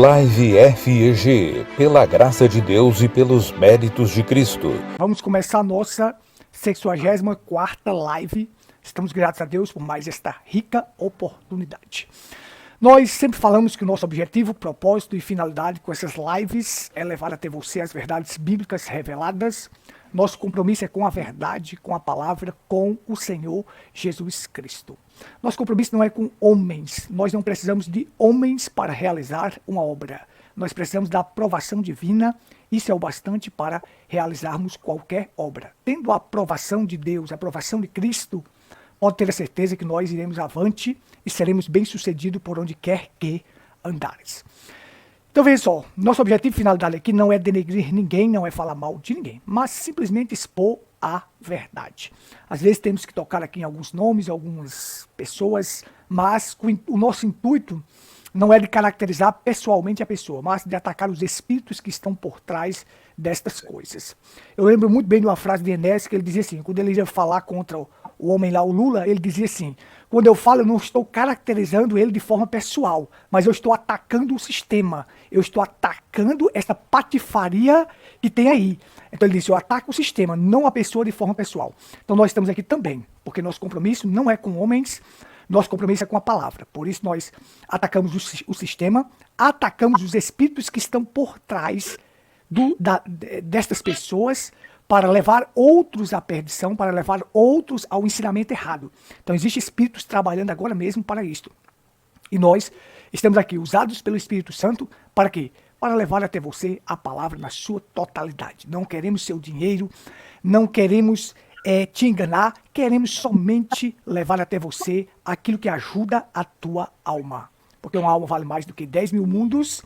Live FEG, pela graça de Deus e pelos méritos de Cristo. Vamos começar a nossa 64ª live. Estamos gratos a Deus por mais esta rica oportunidade. Nós sempre falamos que o nosso objetivo, propósito e finalidade com essas lives é levar até você as verdades bíblicas reveladas. Nosso compromisso é com a verdade, com a palavra, com o Senhor Jesus Cristo. Nosso compromisso não é com homens. Nós não precisamos de homens para realizar uma obra. Nós precisamos da aprovação divina. Isso é o bastante para realizarmos qualquer obra. Tendo a aprovação de Deus, a aprovação de Cristo, pode ter a certeza que nós iremos avante e seremos bem-sucedidos por onde quer que andares. Então veja só, nosso objetivo e finalidade aqui não é denegrir ninguém, não é falar mal de ninguém, mas simplesmente expor a verdade. Às vezes temos que tocar aqui em alguns nomes, algumas pessoas, mas o nosso intuito não é de caracterizar pessoalmente a pessoa, mas de atacar os espíritos que estão por trás destas coisas. Eu lembro muito bem de uma frase de Enéas que ele dizia assim, quando ele ia falar contra o homem lá, o Lula, ele dizia assim, quando eu falo, eu não estou caracterizando ele de forma pessoal, mas eu estou atacando o sistema, eu estou atacando essa patifaria que tem aí. Então ele disse, eu ataco o sistema, não a pessoa de forma pessoal. Então nós estamos aqui também, porque nosso compromisso não é com homens, nosso compromisso é com a palavra. Por isso nós atacamos o sistema, atacamos os espíritos que estão por trás destas pessoas para levar outros à perdição, para levar outros ao ensinamento errado. Então existem espíritos trabalhando agora mesmo para isto. E nós estamos aqui usados pelo Espírito Santo para quê? Para levar até você a palavra na sua totalidade. Não queremos seu dinheiro, não queremos te enganar, queremos somente levar até você aquilo que ajuda a tua alma. Porque uma alma vale mais do que 10 mil mundos.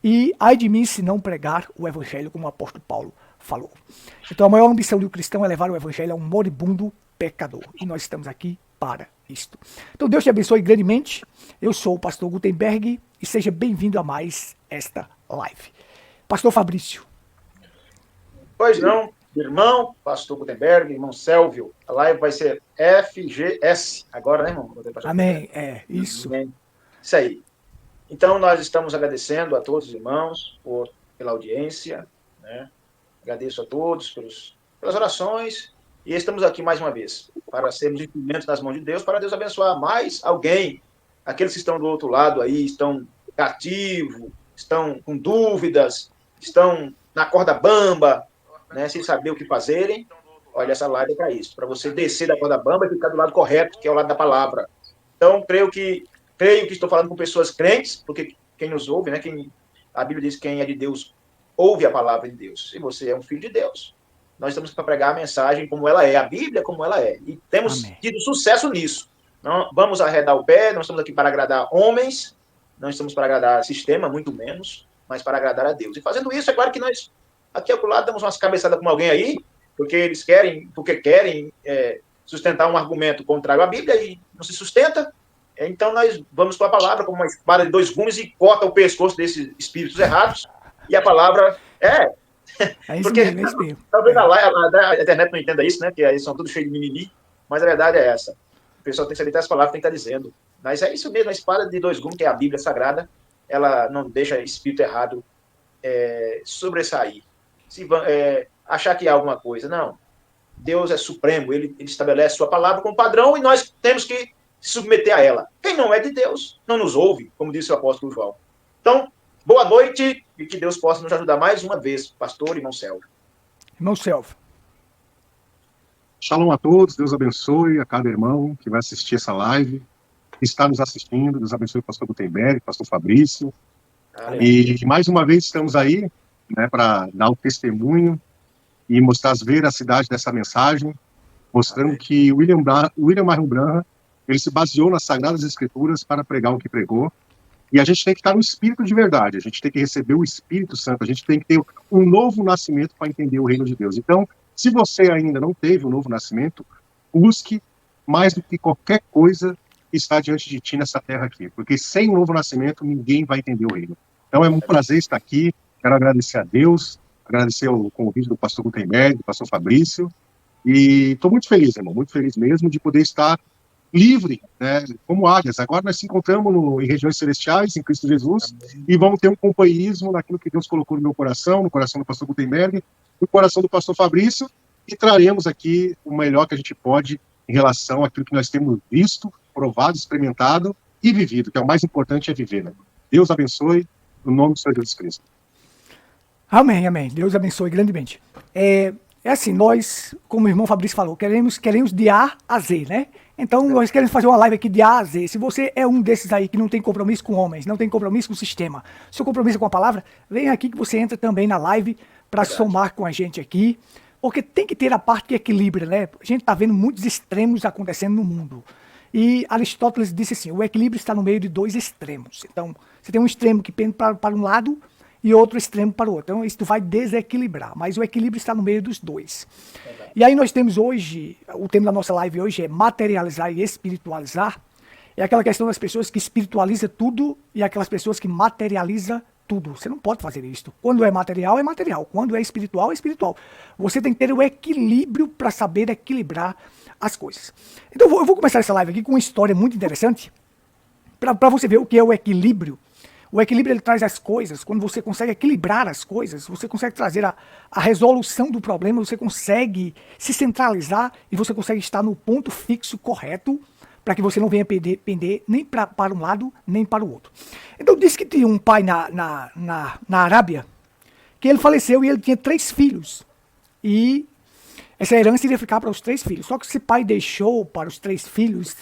E ai de mim se não pregar o evangelho, como o apóstolo Paulo falou. Então a maior ambição do cristão é levar o evangelho a um moribundo pecador. E nós estamos aqui para isto. Então Deus te abençoe grandemente. Eu sou o pastor Gutenberg e seja bem-vindo a mais esta live. Pastor Fabrício. Pois não, irmão, pastor Gutenberg, irmão Sélvio. A live vai ser FGS agora, né, irmão? Amém, isso. Amém. Isso aí. Então nós estamos agradecendo a todos os irmãos pela audiência, né? Agradeço a todos pelas orações e estamos aqui mais uma vez para sermos instrumentos nas mãos de Deus, para Deus abençoar mais alguém, aqueles que estão do outro lado aí, estão cativos, estão com dúvidas, estão na corda bamba, né, sem saber o que fazerem. Olha, essa live é para isso, para você descer da corda bamba e ficar do lado correto, que é o lado da palavra. Então, creio que estou falando com pessoas crentes, porque quem nos ouve, né, a Bíblia diz que quem é de Deus ouve a palavra de Deus. Se você é um filho de Deus, nós estamos para pregar a mensagem como ela é, a Bíblia como ela é. E temos tido sucesso nisso. Não vamos arredar o pé, não estamos aqui para agradar homens, não estamos para agradar sistema, muito menos, mas para agradar a Deus. E fazendo isso, é claro que nós, aqui ao lado, damos umas cabeçadas com alguém aí, porque querem sustentar um argumento contrário à Bíblia e não se sustenta. Então nós vamos com a palavra como uma espada de dois gumes e corta o pescoço desses espíritos errados. E a palavra porque mesmo. Talvez a internet não entenda isso, né? Que eles são tudo cheio de mimimi, mas a verdade é essa. O pessoal tem que saber as palavras, tem que estar dizendo. Mas é isso mesmo, a espada de dois gumes, que é a Bíblia Sagrada, ela não deixa espírito errado sobressair. Achar que há alguma coisa. Não. Deus é supremo, ele estabelece sua palavra como padrão e nós temos que se submeter a ela. Quem não é de Deus não nos ouve, como disse o apóstolo João. Então, boa noite e que Deus possa nos ajudar mais uma vez, pastor e irmão Sélvio. Irmão Sélvio. Shalom a todos, Deus abençoe a cada irmão que vai assistir essa live, que está nos assistindo, Deus abençoe o pastor Gutenberg, pastor Fabrício. E mais uma vez estamos aí, né, para dar o testemunho e mostrar as veracidades dessa mensagem, mostrando que William Marion Branham, ele se baseou nas Sagradas Escrituras para pregar o que pregou. E a gente tem que estar no Espírito de verdade, a gente tem que receber o Espírito Santo, a gente tem que ter um novo nascimento para entender o reino de Deus. Então, se você ainda não teve um novo nascimento, busque mais do que qualquer coisa que está diante de ti nessa terra aqui, porque sem um novo nascimento, ninguém vai entender o reino. Então, é um prazer estar aqui, quero agradecer a Deus, agradecer o convite do pastor Gutenberg, do pastor Fabrício, e estou muito feliz, irmão, muito feliz mesmo de poder estar livre, né, como águias. Agora nós se encontramos em regiões celestiais, em Cristo Jesus, e vamos ter um companheirismo naquilo que Deus colocou no meu coração, no coração do pastor Gutenberg, no coração do pastor Fabrício, e traremos aqui o melhor que a gente pode em relação àquilo que nós temos visto, provado, experimentado e vivido, que é o mais importante é viver, né? Deus abençoe, no nome do Senhor Jesus Cristo. Amém, amém. Deus abençoe grandemente. É assim, nós, como o irmão Fabrício falou, queremos de A a Z, né? Então, nós queremos fazer uma live aqui de A a Z. Se você é um desses aí que não tem compromisso com homens, não tem compromisso com o sistema, seu compromisso é com a palavra, vem aqui que você entra também na live para somar com a gente aqui, porque tem que ter a parte que equilibra, né? A gente está vendo muitos extremos acontecendo no mundo. E Aristóteles disse assim, o equilíbrio está no meio de dois extremos. Então, você tem um extremo que pende para um lado e outro extremo para o outro. Então, isso vai desequilibrar, mas o equilíbrio está no meio dos dois. E aí nós temos hoje, o tema da nossa live hoje é materializar e espiritualizar. É aquela questão das pessoas que espiritualizam tudo e aquelas pessoas que materializam tudo. Você não pode fazer isso. Quando é material, é material. Quando é espiritual, é espiritual. Você tem que ter o equilíbrio para saber equilibrar as coisas. Então eu vou começar essa live aqui com uma história muito interessante para você ver o que é o equilíbrio. O equilíbrio ele traz as coisas, quando você consegue equilibrar as coisas, você consegue trazer a resolução do problema, você consegue se centralizar e você consegue estar no ponto fixo correto para que você não venha pender nem para um lado, nem para o outro. Então disse que tinha um pai na Arábia, que ele faleceu e ele tinha 3 filhos. E essa herança iria ficar para os 3 filhos. Só que esse pai deixou para os 3 filhos,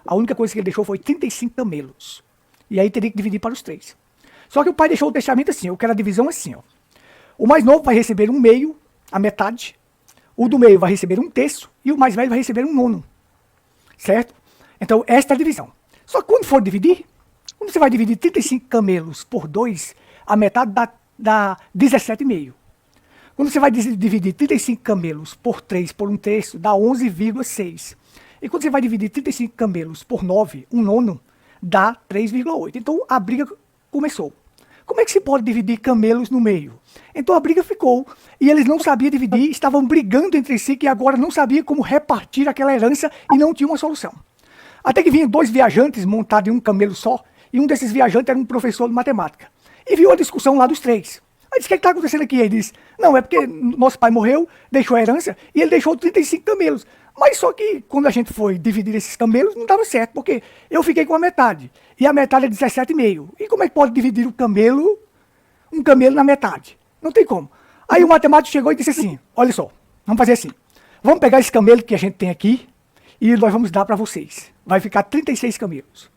a única coisa que ele deixou foi 35 camelos. E aí teria que dividir para os 3. Só que o pai deixou o testamento assim, eu quero a divisão assim, ó. O mais novo vai receber 1/2, a metade. O do meio vai receber 1/3 e o mais velho vai receber 1/9. Certo? Então, esta é a divisão. Só que quando for dividir, quando você vai dividir 35 camelos por 2, a metade dá 17,5. Quando você vai dividir 35 camelos por 3 por 1/3, dá 11,6. E quando você vai dividir 35 camelos por 9, 1/9, dá 3,8. Então a briga começou. Como é que se pode dividir camelos no meio? Então a briga ficou. E eles não sabiam dividir, estavam brigando entre si, que agora não sabiam como repartir aquela herança e não tinha uma solução. Até que vinham 2 viajantes montados em um camelo só, e um desses viajantes era um professor de matemática. E viu a discussão lá dos 3. Aí disse, o que está acontecendo aqui? Ele disse, não, é porque nosso pai morreu, deixou a herança, e ele deixou 35 camelos. Mas só que quando a gente foi dividir esses camelos, não dava certo, porque eu fiquei com a metade, e a metade é 17,5. E como é que pode dividir um camelo na metade? Não tem como. Aí o matemático chegou e disse assim, olha só, vamos fazer assim, vamos pegar esse camelo que a gente tem aqui, e nós vamos dar para vocês. Vai ficar 36 camelos.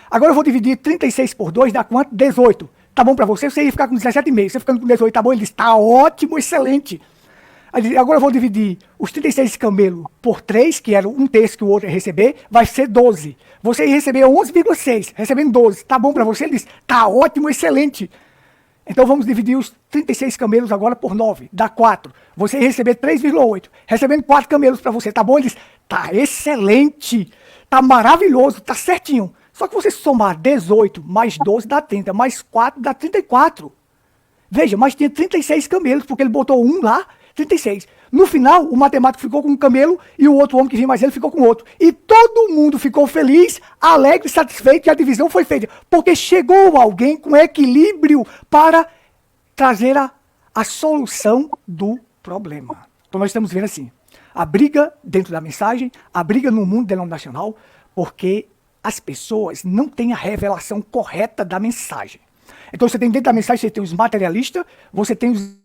Agora eu vou dividir 36 por 2, dá quanto? 18. Tá bom para você? Você ia ficar com 17,5. Você ficando com 18, tá bom? Ele disse, tá ótimo, excelente. Agora eu vou dividir os 36 camelos por 3, que era 1/3 que o outro ia receber, vai ser 12. Você ia receber 11,6, recebendo 12. Tá bom para você? Ele disse, tá ótimo, excelente. Então vamos dividir os 36 camelos agora por 9, dá 4. Você ia receber 3,8, recebendo 4 camelos para você, tá bom? Ele disse, tá excelente, tá maravilhoso, tá certinho. Só que você somar 18 mais 12 dá 30, mais 4 dá 34. Veja, mas tinha 36 camelos, porque ele botou um lá, 36. No final, o matemático ficou com um camelo e o outro homem que vinha mais ele ficou com outro. E todo mundo ficou feliz, alegre, satisfeito e a divisão foi feita. Porque chegou alguém com equilíbrio para trazer a solução do problema. Então nós estamos vendo assim, a briga dentro da mensagem, a briga no mundo denominacional, porque as pessoas não têm a revelação correta da mensagem. Então você tem dentro da mensagem, você tem os materialistas, você tem os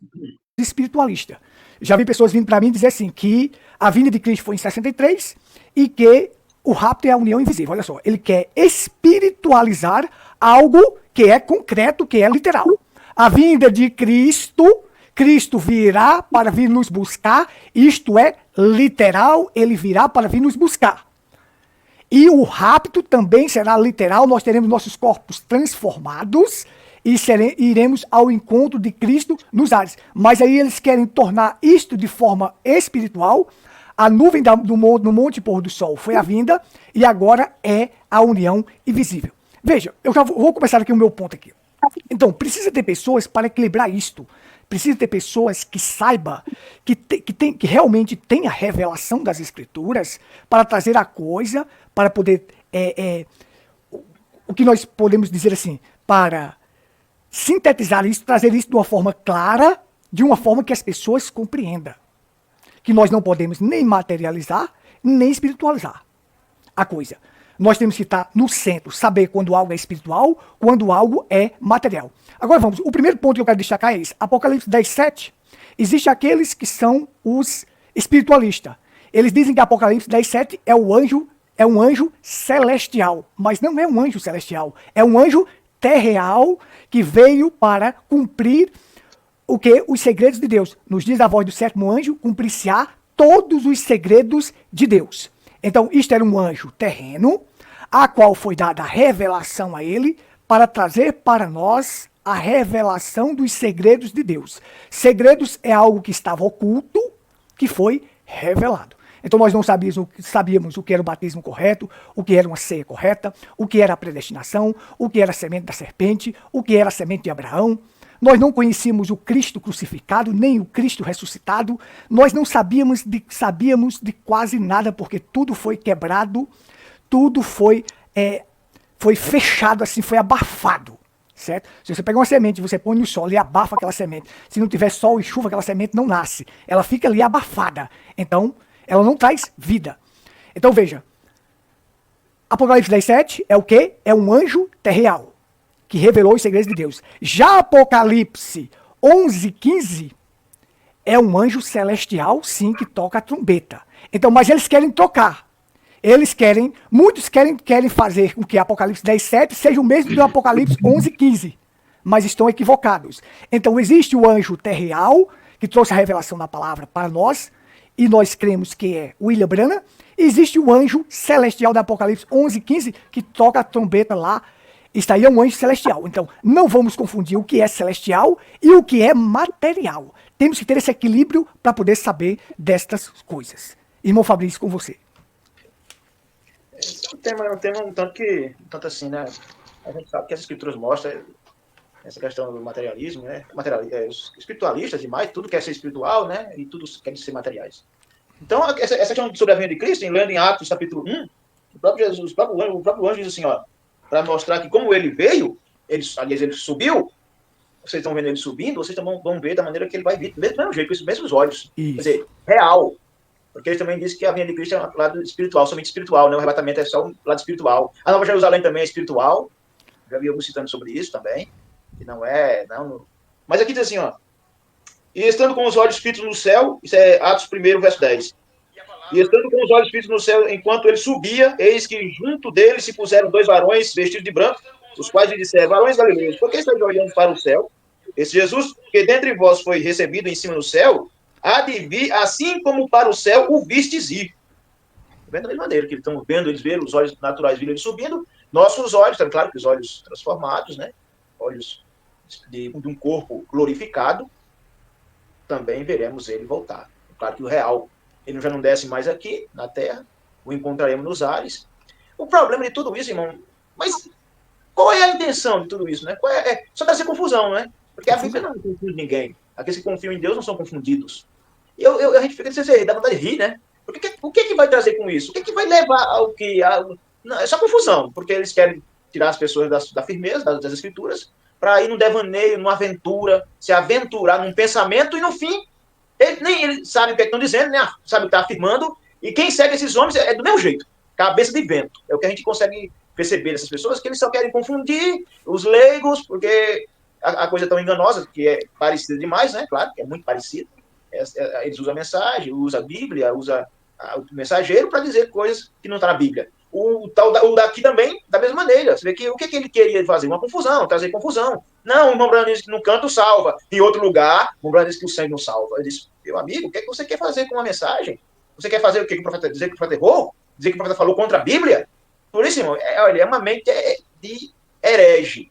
espiritualistas. Já vi pessoas vindo para mim dizer assim, que a vinda de Cristo foi em 63 e que o rapto é a união invisível. Olha só, ele quer espiritualizar algo que é concreto, que é literal. A vinda de Cristo, Cristo virá para vir nos buscar, isto é literal, ele virá para vir nos buscar. E o rapto também será literal, nós teremos nossos corpos transformados e iremos ao encontro de Cristo nos ares. Mas aí eles querem tornar isto de forma espiritual. A nuvem no Monte Pôr do Sol foi a vinda e agora é a união invisível. Veja, eu já vou começar aqui o meu ponto aqui. Então, precisa ter pessoas para equilibrar isto. Precisa ter pessoas que saibam, que realmente tenha a revelação das Escrituras para trazer a coisa para poder, o que nós podemos dizer assim, para sintetizar isso, trazer isso de uma forma clara, de uma forma que as pessoas compreendam. Que nós não podemos nem materializar, nem espiritualizar a coisa. Nós temos que estar no centro, saber quando algo é espiritual, quando algo é material. Agora vamos, o primeiro ponto que eu quero destacar é esse. Apocalipse 10:7, existem aqueles que são os espiritualistas. Eles dizem que Apocalipse 10:7 é um anjo celestial, mas não é um anjo celestial, é um anjo terreal que veio para cumprir o que? Os segredos de Deus. Nos dias da voz do sétimo anjo, cumprir-se-á todos os segredos de Deus. Então, isto era um anjo terreno, a qual foi dada a revelação a ele, para trazer para nós a revelação dos segredos de Deus. Segredos é algo que estava oculto, que foi revelado. Então nós não sabíamos o que era o batismo correto, o que era uma ceia correta, o que era a predestinação, o que era a semente da serpente, o que era a semente de Abraão. Nós não conhecíamos o Cristo crucificado, nem o Cristo ressuscitado. Nós não sabíamos de quase nada, porque tudo foi quebrado, tudo foi fechado, assim, foi abafado. Certo? Se você pega uma semente, você põe no sol e abafa aquela semente. Se não tiver sol e chuva, aquela semente não nasce. Ela fica ali abafada. Então, ela não traz vida. Então, veja. Apocalipse 10:7 é o quê? É um anjo terreal, que revelou os segredos de Deus. Já Apocalipse 11:15 é um anjo celestial, sim, que toca a trombeta. Então, mas eles querem tocar. Muitos querem fazer com que Apocalipse 10:7 seja o mesmo do Apocalipse 11:15, mas estão equivocados. Então existe o anjo terreal, que trouxe a revelação da palavra para nós, e nós cremos que é William Branham. Existe o anjo celestial da Apocalipse 11:15, que toca a trombeta lá. Isso aí é um anjo celestial. Então, não vamos confundir o que é celestial e o que é material. Temos que ter esse equilíbrio para poder saber destas coisas. Irmão Fabrício, com você. Esse é um tema um tanto assim, né? A gente sabe que as escrituras mostram essa questão do materialismo, né? Os espiritualistas demais, tudo quer ser espiritual, né? E tudo quer ser materiais. Então, essa questão sobre a vinda de Cristo, lendo em Atos capítulo 1, o próprio anjo diz assim, ó, para mostrar que como ele veio, ele subiu, vocês estão vendo ele subindo, vocês também vão ver da maneira que ele vai vir, do mesmo jeito, com os mesmos olhos. Isso. Quer dizer, real. Porque ele também disse que a vinda de Cristo é um lado espiritual, somente espiritual, né? O arrebatamento é só um lado espiritual. A Nova Jerusalém também é espiritual. Já vi alguns citando sobre isso também. Que não é... Mas aqui diz assim, ó. E estando com os olhos fitos no céu, isso é Atos 1, verso 10. E estando com os olhos fitos no céu, enquanto ele subia, eis que junto dele se puseram 2 varões vestidos de branco, os quais lhe disseram, varões galileus, por que estáis olhando para o céu? Esse Jesus, que dentre vós foi recebido em cima do céu, há de vir, assim como para o céu o vistes ir. Da mesma maneira que eles estão vendo, eles viram os olhos naturais vindo ele subindo, nossos olhos, tá claro que os olhos transformados, né? Olhos de um corpo glorificado, também veremos ele voltar. Claro que o real, ele já não desce mais aqui na terra, o encontraremos nos ares. O problema de tudo isso, irmão, mas qual é a intenção de tudo isso, né? Só trazer confusão, né? Porque a Bíblia não confunde ninguém. Aqueles que confiam em Deus não são confundidos. A gente fica dizendo, dá vontade de rir, né? O que vai trazer com isso? O que vai levar ao que? Não, é só confusão, porque eles querem tirar as pessoas da firmeza, das escrituras, para ir no devaneio, numa aventura, se aventurar num pensamento, e no fim, eles sabem o que estão dizendo, né? Sabe o que está afirmando, e quem segue esses homens é do mesmo jeito, cabeça de vento. É o que a gente consegue perceber dessas pessoas, que eles só querem confundir os leigos, porque a coisa é tão enganosa, que é parecida demais, né? Claro, que é muito parecida. Eles usam a mensagem, usam a Bíblia, usam o mensageiro para dizer coisas que não estão na Bíblia. O daqui também, da mesma maneira. Você vê que o que ele queria fazer? Uma confusão, trazer confusão. Não, o irmão Branham diz que no canto salva. Em outro lugar, o irmão Branham diz que o sangue não salva. Ele disse, meu amigo, o que é que você quer fazer com uma mensagem? Você quer fazer o que o profeta dizer que o profeta errou? Dizer que o profeta falou contra a Bíblia? Por isso, irmão, olha, é uma mente de herege.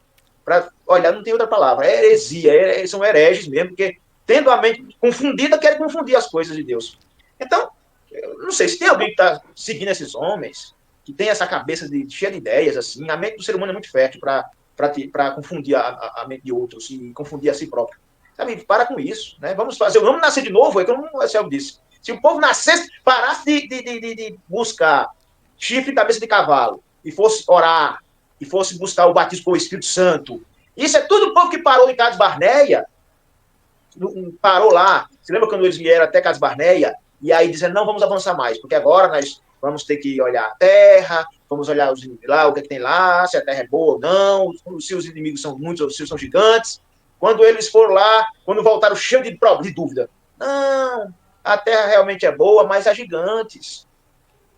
Olha, não tem outra palavra. É heresia. São hereges mesmo, porque tendo a mente confundida, querem confundir as coisas de Deus. Então, eu não sei se tem alguém que está seguindo esses homens, que tem essa cabeça cheia de ideias, assim. A mente do ser humano é muito fértil para confundir a mente de outros e confundir a si próprio. Sabe, para com isso, né? Vamos nascer de novo, é como o Marcelo disse. Se o povo nascesse, parasse de buscar chifre e cabeça de cavalo, e fosse orar, e fosse buscar o batismo com o Espírito Santo. Isso é tudo o povo que parou em Cades Barneia, parou lá. Você lembra quando eles vieram até Cades Barneia? E aí dizendo, não, vamos avançar mais, porque agora nós vamos ter que olhar a terra, vamos olhar os inimigos lá, o que, é que tem lá, se a terra é boa ou não, se os inimigos são muitos ou se são gigantes. Quando eles foram lá, quando voltaram cheios de dúvida, não, a terra realmente é boa, mas há gigantes.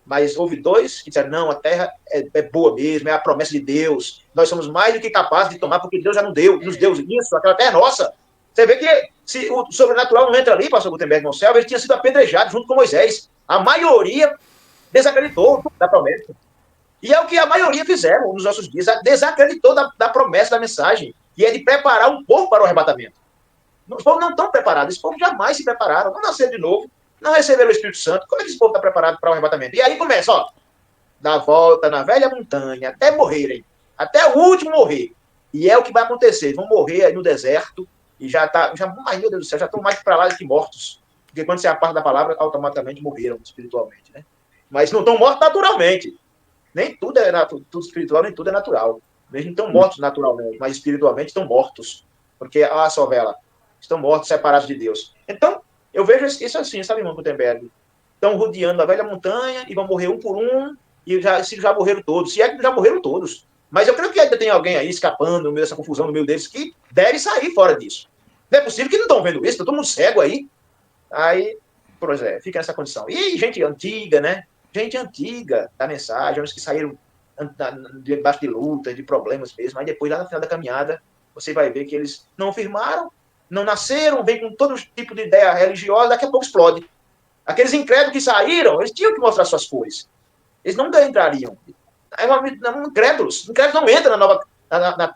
Mas houve dois que disseram, não, a terra é boa mesmo, é a promessa de Deus, nós somos mais do que capazes de tomar, porque Deus já nos deu isso, aquela terra é nossa. Você vê que se o sobrenatural não entra ali, pastor Gutenberg Monselva, ele tinha sido apedrejado junto com Moisés. A maioria desacreditou da promessa. E é o que a maioria fizeram nos nossos dias, desacreditou da promessa, da mensagem, e é de preparar um povo para o arrebatamento. Os povos não estão preparados, esse povo jamais se prepararam, não nasceram de novo, não receberam o Espírito Santo. Como é que esse povo está preparado para o arrebatamento? E aí começa, ó, dar volta na velha montanha, até morrerem, até o último morrer. E é o que vai acontecer, eles vão morrer aí no deserto, e ai meu Deus do céu, já estão mais para lá do que mortos. Porque quando você aparta da palavra, automaticamente morreram espiritualmente, né? Mas não estão mortos naturalmente. Nem tudo é tudo espiritual, nem tudo é natural. Eles não estão mortos naturalmente, mas espiritualmente estão mortos. Porque, só vela, estão mortos, separados de Deus. Então, eu vejo isso assim, sabe, irmão Gutenberg? Estão rodeando a velha montanha e vão morrer um por um, e já morreram todos. Se é que já morreram todos. Mas eu creio que ainda tem alguém aí escapando no meio dessa confusão, no meio deles, que deve sair fora disso. Não é possível que não estão vendo isso, está todo mundo cego aí. Aí, por exemplo, fica nessa condição. E gente antiga, né? Gente antiga da mensagem, uns que saíram debaixo de lutas, de problemas mesmo, aí depois, lá no final da caminhada, você vai ver que eles não firmaram, não nasceram, vem com todo tipo de ideia religiosa, daqui a pouco explode. Aqueles incrédulos que saíram, eles tinham que mostrar suas cores. Eles não entrariam. Incrédulos não entram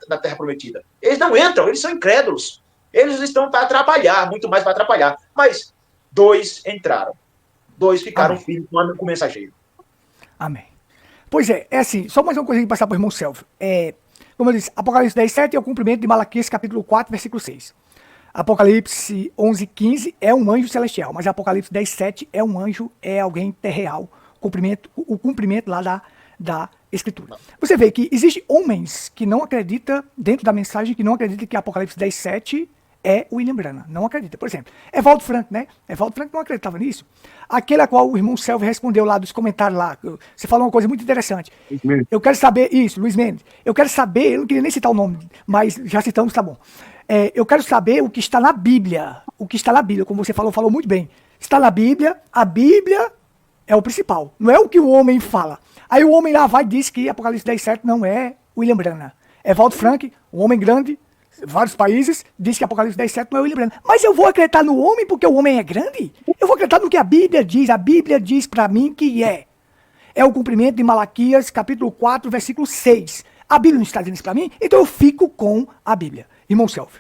na Terra Prometida. Eles não entram, eles são incrédulos. Eles estão para atrapalhar, muito mais para atrapalhar. Mas 2 entraram. 2 ficaram firmes com o mensageiro. Amém. Pois é assim, só mais uma coisa que passar para o irmão Selvo. Como eu disse, Apocalipse 10:7 é o cumprimento de Malaquias capítulo 4, versículo 6. Apocalipse 11:15 é um anjo celestial, mas Apocalipse 10:7 é um anjo, é alguém terreal. O cumprimento lá da Escritura. Você vê que existem homens que não acreditam, dentro da mensagem, que não acreditam que Apocalipse 10:7 é William Branham. Não acredita. Por exemplo, Evaldo Franco, né? Evaldo Franco não acreditava nisso. Aquele a qual o irmão Selvo respondeu lá dos comentários lá. Você falou uma coisa muito interessante. Eu quero saber, isso, Luiz Mendes. Eu quero saber, eu não queria nem citar o nome, mas já citamos, tá bom. Eu quero saber o que está na Bíblia. O que está na Bíblia, como você falou muito bem. Está na Bíblia, a Bíblia é o principal. Não é o que o homem fala. Aí o homem lá vai e diz que Apocalipse 10:7 não é William Branham. Evaldo Frank, um homem grande, vários países, diz que Apocalipse 10:7 não é William Branham. Mas eu vou acreditar no homem porque o homem é grande? Eu vou acreditar no que a Bíblia diz. A Bíblia diz para mim que é o cumprimento de Malaquias, capítulo 4, versículo 6. A Bíblia não está dizendo isso para mim, então eu fico com a Bíblia. Irmão Selvo.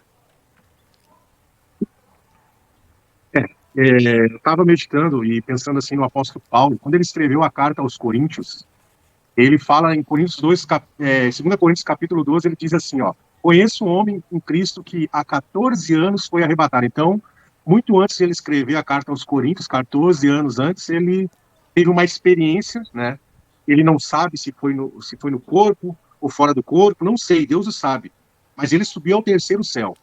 Eu estava meditando e pensando assim no apóstolo Paulo, quando ele escreveu a carta aos Coríntios, ele fala em Coríntios 2, 2 Coríntios capítulo 12, ele diz assim, ó, conheço um homem em Cristo que há 14 anos foi arrebatado. Então, muito antes de ele escrever a carta aos Coríntios, 14 anos antes, ele teve uma experiência, né? Ele não sabe se foi no corpo ou fora do corpo, não sei, Deus o sabe. Mas ele subiu ao 3º céu.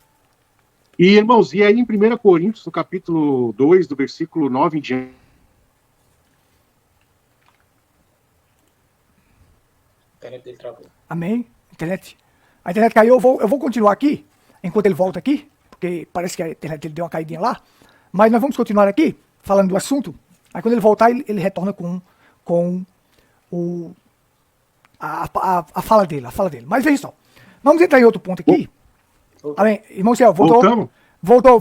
E, irmãos, e aí em 1 Coríntios, no capítulo 2, do versículo 9 em diante. A internet dele travou. Amém? A internet caiu, eu vou continuar aqui, enquanto ele volta aqui, porque parece que a internet dele deu uma caidinha lá. Mas nós vamos continuar aqui, falando do assunto. Aí quando ele voltar, ele retorna com a fala dele, Mas veja só, vamos entrar em outro ponto aqui. Amém. Irmão Céu, voltou? Voltou,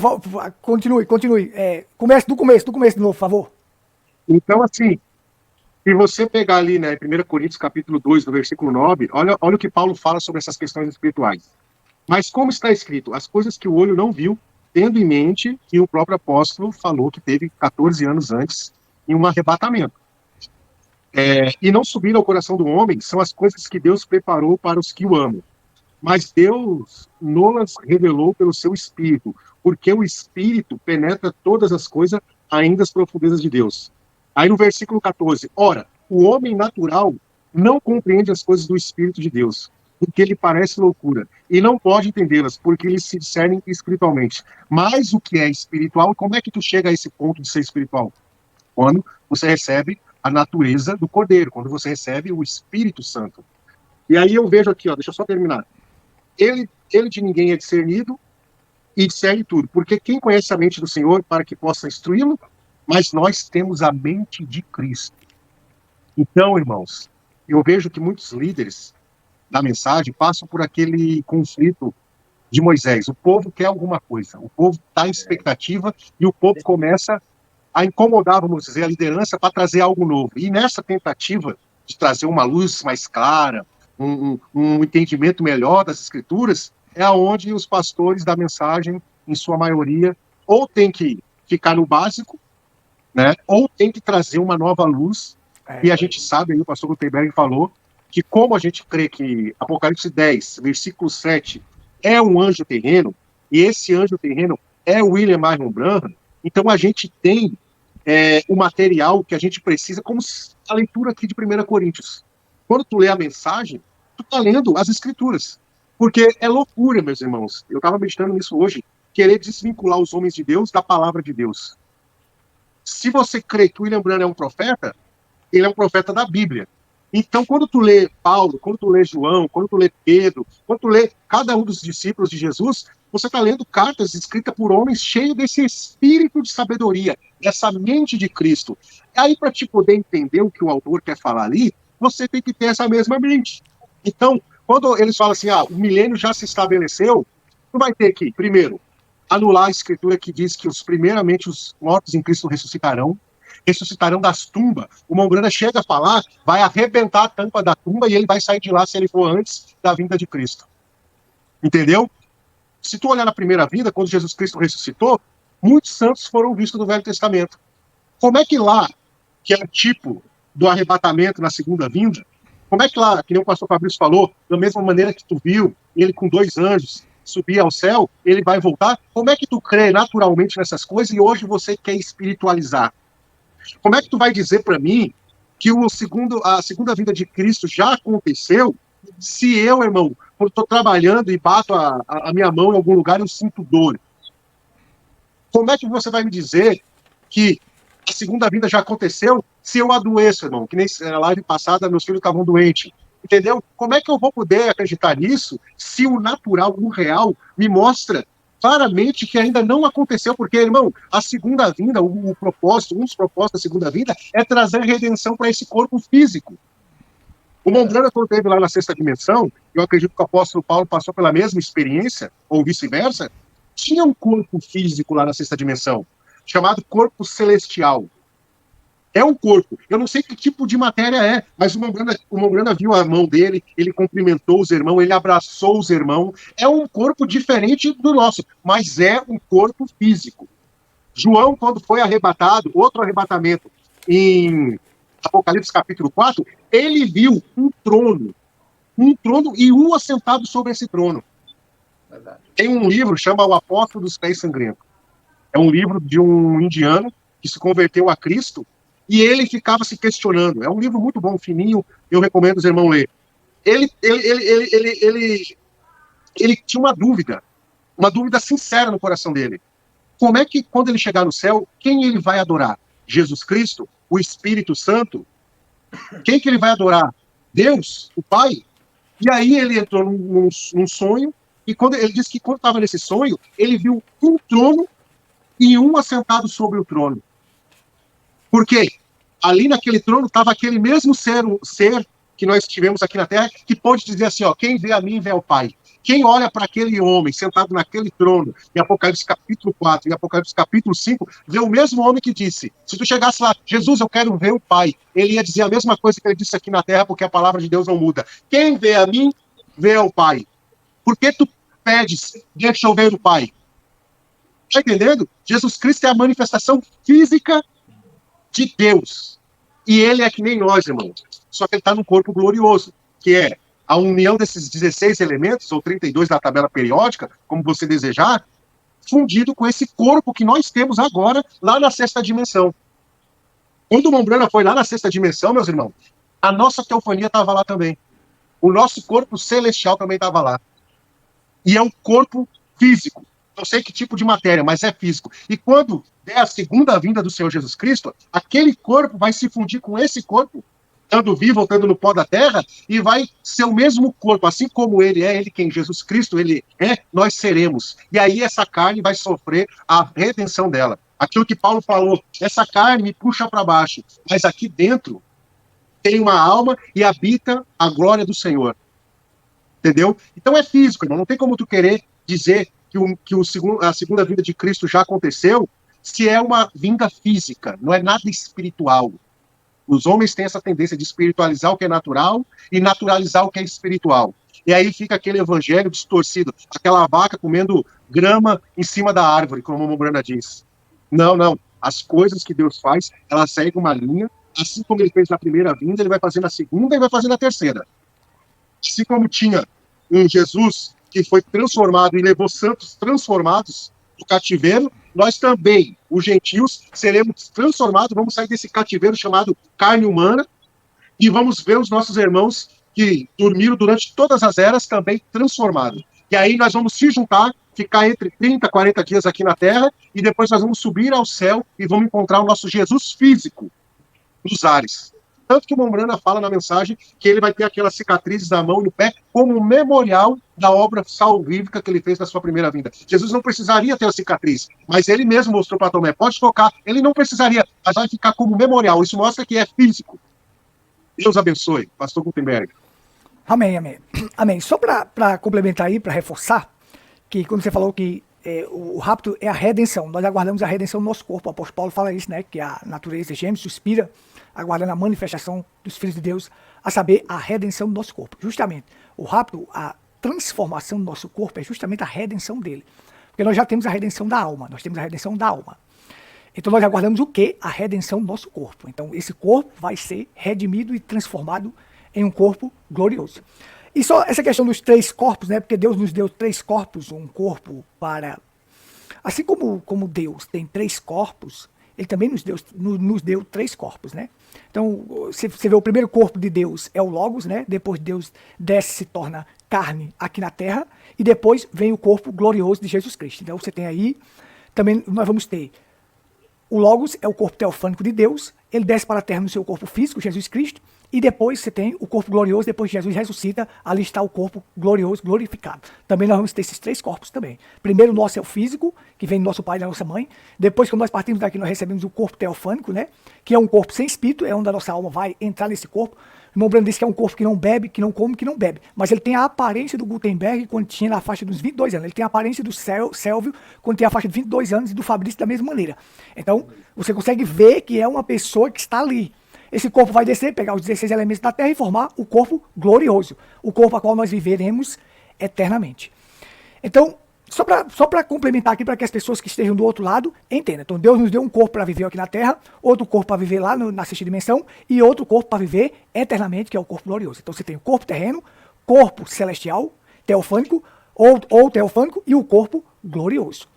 continue. Comece do começo de novo, por favor. Então, assim, se você pegar ali, né, 1 Coríntios capítulo 2, do versículo 9, olha o que Paulo fala sobre essas questões espirituais. Mas como está escrito, as coisas que o olho não viu, tendo em mente que o próprio apóstolo falou que teve 14 anos antes em um arrebatamento. E não subiram ao coração do homem, são as coisas que Deus preparou para os que o amam. Mas Deus nos revelou pelo seu Espírito, porque o Espírito penetra todas as coisas, ainda as profundezas de Deus. Aí no versículo 14, ora, o homem natural não compreende as coisas do Espírito de Deus, porque ele parece loucura, e não pode entendê-las, porque eles se discernem espiritualmente. Mas o que é espiritual, como é que tu chega a esse ponto de ser espiritual? Quando você recebe a natureza do Cordeiro, quando você recebe o Espírito Santo. E aí eu vejo aqui, ó, deixa eu só terminar. Ele de ninguém é discernido e discerne tudo, porque quem conhece a mente do Senhor para que possa instruí-lo? Mas nós temos a mente de Cristo. Então, irmãos, eu vejo que muitos líderes da mensagem passam por aquele conflito de Moisés. O povo quer alguma coisa, o povo está em expectativa e o povo começa a incomodar, vamos dizer, a liderança para trazer algo novo. E nessa tentativa de trazer uma luz mais clara, um entendimento melhor das Escrituras, é onde os pastores da mensagem, em sua maioria, ou tem que ficar no básico, né, ou tem que trazer uma nova luz. E a gente sabe, aí o pastor Gutenberg falou, que como a gente crê que Apocalipse 10, versículo 7, é um anjo terreno, e esse anjo terreno é William Marion Branham, então a gente tem o material que a gente precisa, como a leitura aqui de 1 Coríntios. Quando tu lê a mensagem, tu tá lendo as Escrituras. Porque é loucura, meus irmãos. Eu estava meditando nisso hoje, querer desvincular os homens de Deus da palavra de Deus. Se você crê que William Branham é um profeta, ele é um profeta da Bíblia. Então, quando tu lê Paulo, quando tu lê João, quando tu lê Pedro, quando tu lê cada um dos discípulos de Jesus, você está lendo cartas escritas por homens cheios desse espírito de sabedoria, dessa mente de Cristo. Aí, para te poder entender o que o autor quer falar ali, você tem que ter essa mesma mente. Então, quando eles falam assim, o milênio já se estabeleceu, tu vai ter que, primeiro, anular a escritura que diz que primeiramente os mortos em Cristo ressuscitarão das tumbas. O Mombrana chega a falar, vai arrebentar a tampa da tumba e ele vai sair de lá se ele for antes da vinda de Cristo. Entendeu? Se tu olhar na primeira vinda, quando Jesus Cristo ressuscitou, muitos santos foram vistos no Velho Testamento. Como é que lá, que é o tipo do arrebatamento na segunda vinda, como é que lá, que nem o pastor Fabrício falou, da mesma maneira que tu viu ele com 2 anjos subir ao céu, ele vai voltar, como é que tu crê naturalmente nessas coisas e hoje você quer espiritualizar? Como é que tu vai dizer para mim que a segunda vinda de Cristo já aconteceu, se eu, irmão, quando estou trabalhando e bato a minha mão em algum lugar, eu sinto dor? Como é que você vai me dizer que a segunda vinda já aconteceu se eu adoeço, irmão? Que nem na live passada, meus filhos estavam doentes. Entendeu? Como é que eu vou poder acreditar nisso se o natural, o real, me mostra claramente que ainda não aconteceu? Porque, irmão, a segunda vinda, um dos propósitos da segunda vinda é trazer redenção para esse corpo físico. O Mombrana, quando esteve lá na sexta dimensão, eu acredito que o apóstolo Paulo passou pela mesma experiência, ou vice-versa, tinha um corpo físico lá na sexta dimensão, chamado corpo celestial. É um corpo. Eu não sei que tipo de matéria é, mas o Mombrana viu a mão dele, ele cumprimentou os irmãos, ele abraçou os irmãos. É um corpo diferente do nosso, mas é um corpo físico. João, quando foi arrebatado, outro arrebatamento, em Apocalipse capítulo 4, ele viu um trono e um assentado sobre esse trono. Verdade. Tem um livro, chama O Apóstolo dos Pés Sangrentos. É um livro de um indiano que se converteu a Cristo, e ele ficava se questionando. É um livro muito bom, fininho, eu recomendo os irmãos lerem. Ele tinha uma dúvida sincera no coração dele. Como é que, quando ele chegar no céu, quem ele vai adorar? Jesus Cristo? O Espírito Santo? Quem que ele vai adorar? Deus? O Pai? E aí ele entrou num sonho, e ele disse que quando estava nesse sonho, ele viu um trono e um assentado sobre o trono. Porque ali naquele trono estava aquele mesmo ser que nós tivemos aqui na Terra, que pode dizer assim, quem vê a mim, vê ao Pai. Quem olha para aquele homem sentado naquele trono, em Apocalipse capítulo 4 e Apocalipse capítulo 5, vê o mesmo homem que disse, se tu chegasse lá, Jesus, eu quero ver o Pai, ele ia dizer a mesma coisa que ele disse aqui na Terra, porque a palavra de Deus não muda. Quem vê a mim, vê ao Pai. Por que tu pedes, deixa eu ver o Pai? Está entendendo? Jesus Cristo é a manifestação física de Deus. E ele é que nem nós, irmãos. Só que ele está num corpo glorioso, que é a união desses 16 elementos, ou 32 da tabela periódica, como você desejar, fundido com esse corpo que nós temos agora, lá na sexta dimensão. Quando o Mombrana foi lá na sexta dimensão, meus irmãos, a nossa teofania estava lá também. O nosso corpo celestial também estava lá. E é um corpo físico. Não sei que tipo de matéria, mas é físico. E quando der a segunda vinda do Senhor Jesus Cristo, aquele corpo vai se fundir com esse corpo, estando vivo ou estando no pó da terra, e vai ser o mesmo corpo. Assim como ele quem Jesus Cristo ele é, nós seremos. E aí essa carne vai sofrer a redenção dela. Aquilo que Paulo falou, essa carne me puxa para baixo, mas aqui dentro tem uma alma e habita a glória do Senhor. Entendeu? Então é físico, irmão. Não tem como tu querer dizer que a segunda vinda de Cristo já aconteceu se é uma vinda física, não é nada espiritual. Os homens têm essa tendência de espiritualizar o que é natural e naturalizar o que é espiritual. E aí fica aquele evangelho distorcido, aquela vaca comendo grama em cima da árvore, como a Mombrana diz. Não, não. As coisas que Deus faz, elas seguem uma linha, assim como ele fez na primeira vinda, ele vai fazer na segunda e vai fazer na terceira. Assim como tinha um Jesus que foi transformado e levou santos transformados do cativeiro, nós também, os gentios, seremos transformados, vamos sair desse cativeiro chamado carne humana e vamos ver os nossos irmãos que dormiram durante todas as eras também transformados. E aí nós vamos se juntar, ficar entre 30 e 40 dias aqui na Terra e depois nós vamos subir ao céu e vamos encontrar o nosso Jesus físico nos ares. Tanto que o Mombrana fala na mensagem que ele vai ter aquelas cicatrizes na mão e no pé como um memorial da obra salvífica que ele fez na sua primeira vinda. Jesus não precisaria ter a cicatriz, mas ele mesmo mostrou para Tomé, pode tocar, ele não precisaria, mas vai ficar como memorial. Isso mostra que é físico. Deus abençoe, pastor Gutenberg. Amém, amém. Amém. Só para complementar aí, para reforçar, que quando você falou que o rapto é a redenção, nós aguardamos a redenção do nosso corpo. O apóstolo Paulo fala isso, né? Que a natureza geme, suspira, aguardando a manifestação dos filhos de Deus, a saber, a redenção do nosso corpo. Justamente, o rapto, a transformação do nosso corpo é justamente a redenção dele. Porque nós já temos a redenção da alma, nós temos a redenção da alma. Então nós aguardamos o quê? A redenção do nosso corpo. Então esse corpo vai ser redimido e transformado em um corpo glorioso. E só essa questão dos 3 corpos, né? Porque Deus nos deu 3 corpos, um corpo para... Assim como Deus tem 3 corpos, ele também nos deu 3 corpos, né? Então, você vê o primeiro corpo de Deus é o Logos, né? Depois Deus desce e se torna carne aqui na terra, e depois vem o corpo glorioso de Jesus Cristo. Então você tem aí, também nós vamos ter o Logos, é o corpo teofânico de Deus, ele desce para a terra no seu corpo físico, Jesus Cristo, e depois você tem o corpo glorioso, depois que Jesus ressuscita, ali está o corpo glorioso, glorificado. Também nós vamos ter esses 3 corpos também. Primeiro o nosso é o físico, que vem do nosso pai e da nossa mãe. Depois, quando nós partimos daqui, nós recebemos o corpo teofânico, né? Que é um corpo sem espírito, é onde a nossa alma vai entrar nesse corpo. O irmão Brando disse que é um corpo que não bebe, que não come, que não bebe. Mas ele tem a aparência do Gutenberg quando tinha na faixa dos 22 anos. Ele tem a aparência do Sélvio quando tinha a faixa de 22 anos e do Fabrício da mesma maneira. Então, você consegue ver que é uma pessoa que está ali. Esse corpo vai descer, pegar os 16 elementos da terra e formar o corpo glorioso. O corpo a qual nós viveremos eternamente. Então, só para complementar aqui, para que as pessoas que estejam do outro lado entendam. Então, Deus nos deu um corpo para viver aqui na terra, outro corpo para viver lá na sexta dimensão, e outro corpo para viver eternamente, que é o corpo glorioso. Então, você tem o corpo terreno, corpo celestial, teofânico, ou teofânico, e o corpo glorioso.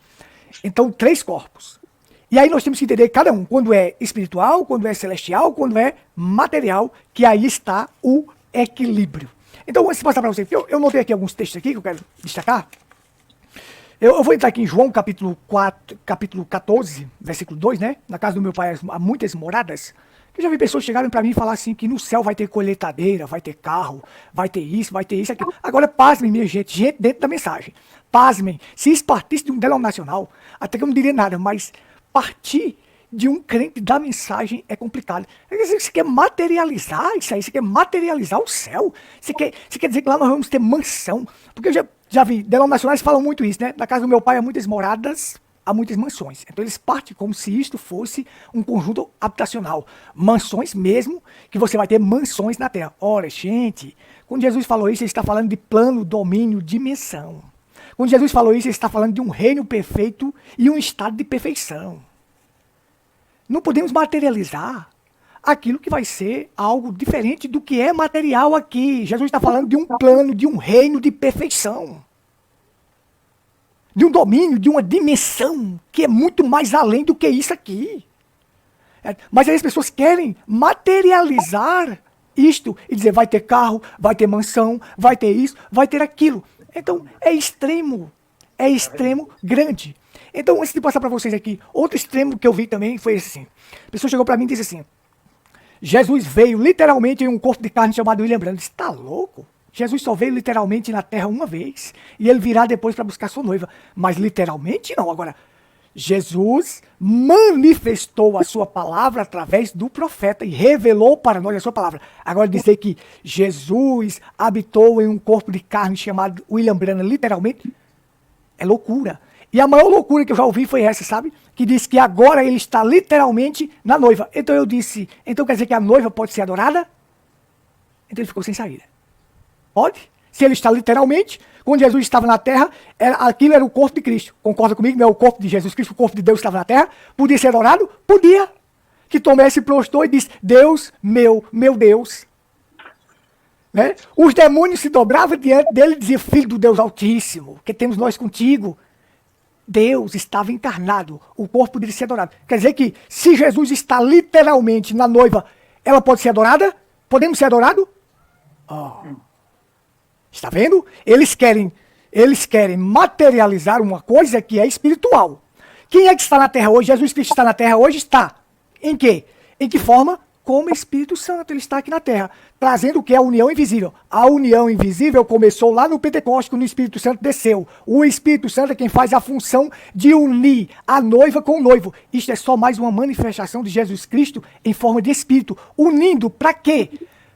Então, 3 corpos. E aí nós temos que entender cada um, quando é espiritual, quando é celestial, quando é material, que aí está o equilíbrio. Então, antes de passar para vocês, eu notei aqui alguns textos aqui que eu quero destacar. Eu vou entrar aqui em João, capítulo 14, versículo 2, né? Na casa do meu pai há muitas moradas. Eu já vi pessoas chegarem para mim e falar assim, que no céu vai ter colheitadeira, vai ter carro, vai ter isso, aquilo. Agora, pasmem, minha gente dentro da mensagem. Pasmem, se isso partisse de um denominacional, até que eu não diria nada, mas partir de um crente da mensagem é complicado. Você quer materializar isso aí, você quer materializar o céu, você quer dizer que lá nós vamos ter mansão. Porque eu já vi, denominacionais falam muito isso, né? Na casa do meu pai há muitas moradas, há muitas mansões. Então eles partem como se isto fosse um conjunto habitacional. Mansões mesmo, que você vai ter mansões na terra. Ora, gente, quando Jesus falou isso, ele está falando de plano, domínio, dimensão. Quando Jesus falou isso, ele está falando de um reino perfeito e um estado de perfeição. Não podemos materializar aquilo que vai ser algo diferente do que é material aqui. Jesus está falando de um plano, de um reino de perfeição. De um domínio, de uma dimensão que é muito mais além do que isso aqui. Mas aí as pessoas querem materializar isto e dizer, vai ter carro, vai ter mansão, vai ter isso, vai ter aquilo. Então, é extremo grande. Então, antes de passar para vocês aqui, outro extremo que eu vi também foi esse assim. A pessoa chegou para mim e disse assim, Jesus veio literalmente em um corpo de carne chamado William Branham. Você está louco? Jesus só veio literalmente na Terra uma vez. E ele virá depois para buscar sua noiva. Mas literalmente não. Agora, Jesus manifestou a sua palavra através do profeta e revelou para nós a sua palavra. Agora dizer que Jesus habitou em um corpo de carne chamado William Branham, literalmente, é loucura. E a maior loucura que eu já ouvi foi essa, sabe? Que diz que agora ele está literalmente na noiva. Então eu disse, então quer dizer que a noiva pode ser adorada? Então ele ficou sem saída. Pode? Se ele está literalmente, quando Jesus estava na terra, aquilo era o corpo de Cristo. Concorda comigo? Não é o corpo de Jesus Cristo, o corpo de Deus estava na terra. Podia ser adorado? Podia. Que Tomé se prostrou e disse, Deus, meu Deus. Né? Os demônios se dobravam diante dele e diziam, filho do Deus Altíssimo, que temos nós contigo. Deus estava encarnado, o corpo poderia ser adorado. Quer dizer que, se Jesus está literalmente na noiva, ela pode ser adorada? Podemos ser adorados? Está vendo? Eles querem materializar uma coisa que é espiritual. Quem é que está na terra hoje? Jesus Cristo está na terra hoje? Está. Em quê? Em que forma? Como Espírito Santo, ele está aqui na terra, trazendo o que é a união invisível. A união invisível começou lá no Pentecostes, quando o Espírito Santo desceu. O Espírito Santo é quem faz a função de unir a noiva com o noivo. Isto é só mais uma manifestação de Jesus Cristo em forma de Espírito. Unindo para quê?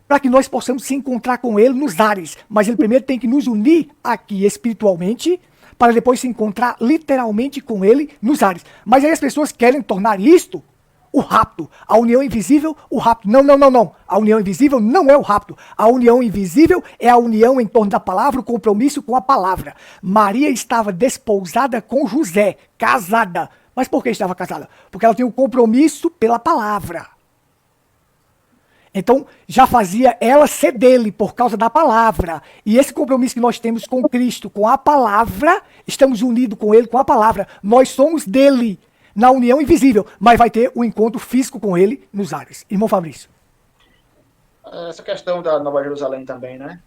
Para que nós possamos se encontrar com ele nos ares. Mas ele primeiro tem que nos unir aqui espiritualmente, para depois se encontrar literalmente com ele nos ares. Mas aí as pessoas querem tornar isto o rapto, a união invisível, o rapto. Não. A união invisível não é o rapto. A união invisível é a união em torno da palavra, o compromisso com a palavra. Maria estava desposada com José, casada. Mas por que estava casada? Porque ela tinha um compromisso pela palavra. Então, já fazia ela ser dele por causa da palavra. E esse compromisso que nós temos com Cristo, com a palavra, estamos unidos com ele, com a palavra. Nós somos dele. Na união invisível, mas vai ter um encontro físico com ele nos ares. Irmão Fabrício. Essa questão da Nova Jerusalém também, né?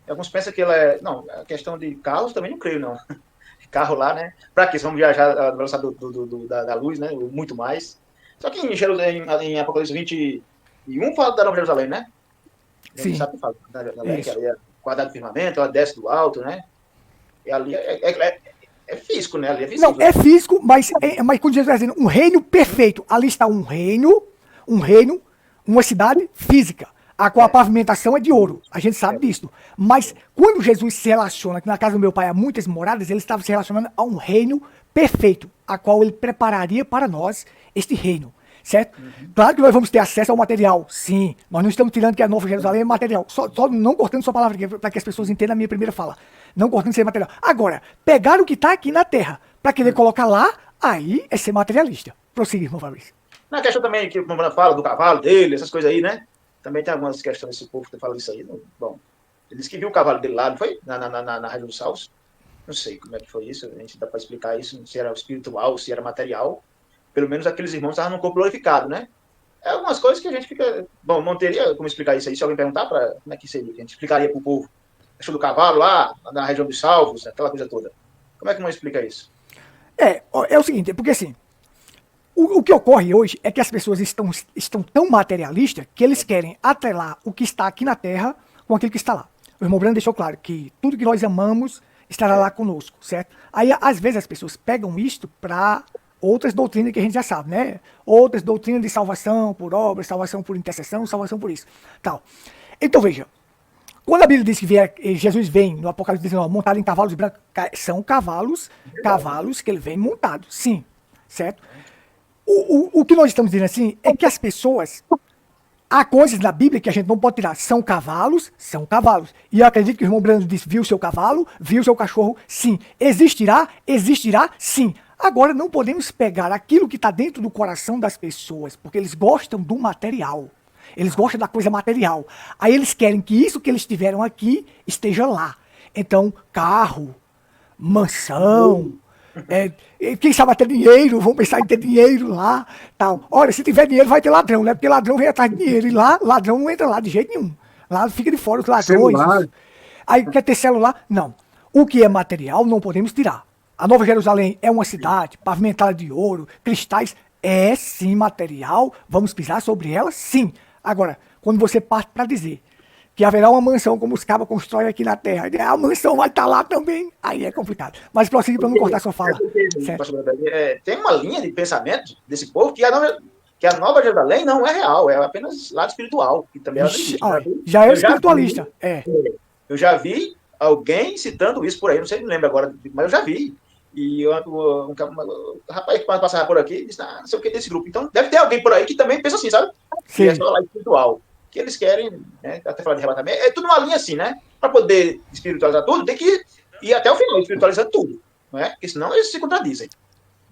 Alguns pensam que ela é... Não, a questão de carros também não creio, não. Carro lá, né? Para quê? Vamos viajar na velocidade da luz, né? Muito mais. Só que em Jerusalém, em Apocalipse 21, fala da Nova Jerusalém, né? A gente sabe que fala da Jerusalém, que ali é quadrado de firmamento, ela desce do alto, né? E ali é físico, né? Ali é visível. Não, é físico, mas quando Jesus está dizendo um reino perfeito, ali está um reino, uma cidade física, a qual a pavimentação é de ouro. A gente sabe disso. Mas quando Jesus se relaciona, que na casa do meu pai há muitas moradas, ele estava se relacionando a um reino perfeito, a qual ele prepararia para nós este reino. Certo? Claro que nós vamos ter acesso ao material, sim. Nós não estamos tirando que a Nova Jerusalém é material. Só não cortando sua palavra, para que as pessoas entendam a minha primeira fala. Não cortando ser material. Agora, pegar o que está aqui na terra, para querer colocar lá, aí é ser materialista. Prossiga, irmão Fabrício. Na questão também que o Bruno fala do cavalo dele, essas coisas aí, né? Também tem algumas questões desse povo que fala disso aí. Bom, ele disse que viu o cavalo dele lá, não foi? Na região dos Salvos. Não sei como é que foi isso. A gente dá para explicar isso, se era espiritual, se era material. Pelo menos aqueles irmãos estavam no corpo glorificado, né? É algumas coisas que a gente fica... Bom, não teria como explicar isso aí. Se alguém perguntar, como é que seria? A gente explicaria para o povo. A questão do cavalo lá, na região dos Salvos, aquela coisa toda. Como é que não explica isso? É o seguinte, porque assim, o que ocorre hoje é que as pessoas estão tão materialistas que eles querem atrelar o que está aqui na terra com aquilo que está lá. O irmão Brando deixou claro que tudo que nós amamos estará lá conosco, certo? Aí, às vezes, as pessoas pegam isto para outras doutrinas que a gente já sabe, né? Outras doutrinas de salvação por obra, salvação por intercessão, salvação por isso. Tal. Então, veja, quando a Bíblia diz que Jesus vem no Apocalipse 19 montado em cavalos brancos, são cavalos que ele vem montado, sim, certo? O que nós estamos dizendo assim é que as pessoas, há coisas na Bíblia que a gente não pode tirar, são cavalos. E eu acredito que o irmão Brando disse, viu seu cavalo, viu seu cachorro, sim. Existirá, sim. Agora, não podemos pegar aquilo que está dentro do coração das pessoas, porque eles gostam do material. Eles gostam da coisa material. Aí eles querem que isso que eles tiveram aqui esteja lá. Então, carro, mansão, Quem sabe ter dinheiro, vão pensar em ter dinheiro lá, tal. Olha, se tiver dinheiro vai ter ladrão, né? Porque ladrão vem atrás de dinheiro e lá, ladrão não entra lá de jeito nenhum. Lá fica de fora os ladrões. Celular. Aí quer ter celular? Não. O que é material não podemos tirar. A Nova Jerusalém é uma cidade pavimentada de ouro, cristais, é sim material, vamos pisar sobre ela, sim. Agora, quando você parte para dizer que haverá uma mansão como os cabas constroem aqui na Terra, a mansão vai estar lá também, aí é complicado. Mas prossiga para não cortar sua fala. Tem uma linha de pensamento desse povo que a Nova Jerusalém não é real, é apenas lado espiritual, que também já é espiritualista. Eu já vi alguém citando isso por aí, não sei, não lembro agora, mas eu já vi. E um rapaz que passava por aqui disse, não sei o que desse grupo. Então deve ter alguém por aí que também pensa assim, sabe? Sim. Que é só lá espiritual. Que eles querem, né, até falar de arrebatamento, é tudo uma linha assim, né? Para poder espiritualizar tudo, tem que ir até o final, espiritualizando tudo. Não é? Porque senão eles se contradizem.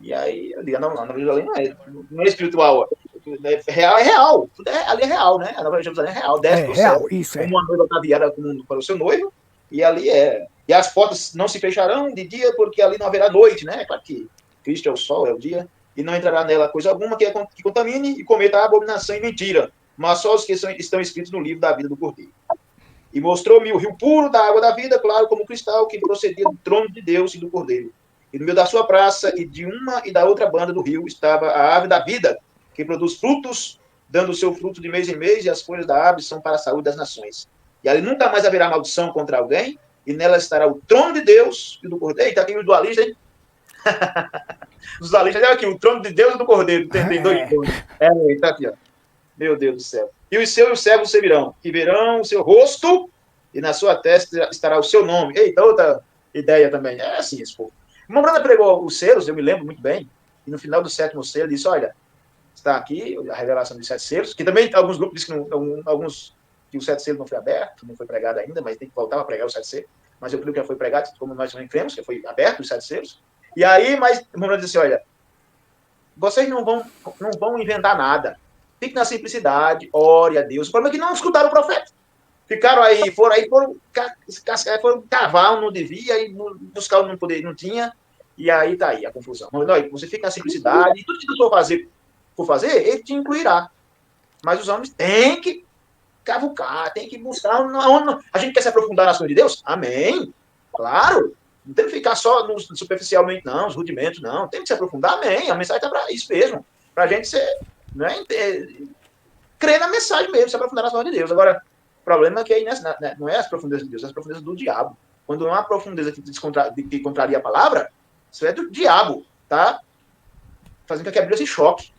E aí eu digo, a Nova Jerusalém não é espiritual. Real é real. Tudo ali é real, né? A Nova Jerusalém é real. Desce pro real, céu, isso como uma noiva ataviada para o seu noivo, e ali é. E as portas não se fecharão de dia, porque ali não haverá noite, né? É claro que Cristo é o sol, é o dia, e não entrará nela coisa alguma que contamine e cometa abominação e mentira, mas só os que estão escritos no livro da vida do Cordeiro. E mostrou-me o rio puro da água da vida, claro como cristal, que procedia do trono de Deus e do Cordeiro. E no meio da sua praça, e de uma e da outra banda do rio, estava a árvore da vida, que produz frutos, dando o seu fruto de mês em mês, e as folhas da árvore são para a saúde das nações. E ali nunca mais haverá maldição contra alguém, e nela estará o trono de Deus e do Cordeiro. Está aqui o dualista, hein? Os dualistas, olha aqui, o trono de Deus e do Cordeiro. Tem dois tronos. Está aqui, ó. Meu Deus do céu. E os seus servos servirão, que verão o seu rosto, e na sua testa estará o seu nome. Eita, outra ideia também. É assim esse povo. Uma Branda pregou os selos, eu me lembro muito bem, e no final do 7º selo disse, olha, está aqui a revelação dos 7 selos, que também alguns grupos dizem que o 7 selos não foi aberto, não foi pregado ainda, mas tem que voltar a pregar o 7 selos. Mas eu creio que já foi pregado, como nós também cremos, que foi aberto os 7 selos. E aí, mas o Branda disse, olha, vocês não vão inventar nada. Fique na simplicidade, ore a Deus. O problema é que não escutaram o profeta. Ficaram aí, foram cavar, não devia, e buscar não poder, não tinha, e aí tá aí a confusão. Mas, não, você fica na simplicidade, e tudo que você for fazer, ele te incluirá. Mas os homens têm que cavucar, têm que buscar. A gente quer se aprofundar na ação de Deus? Amém. Claro. Não tem que ficar só superficialmente, não, os rudimentos, não. Tem que se aprofundar, amém. A mensagem está para isso mesmo. Para a gente ser, crer na mensagem mesmo, se aprofundar na ação de Deus. Agora, o problema é que aí não é as profundezas de Deus, é as profundezas do diabo. Quando não há profundeza que contraria a palavra, isso é do diabo, tá? Fazendo com que a Bíblia se choque.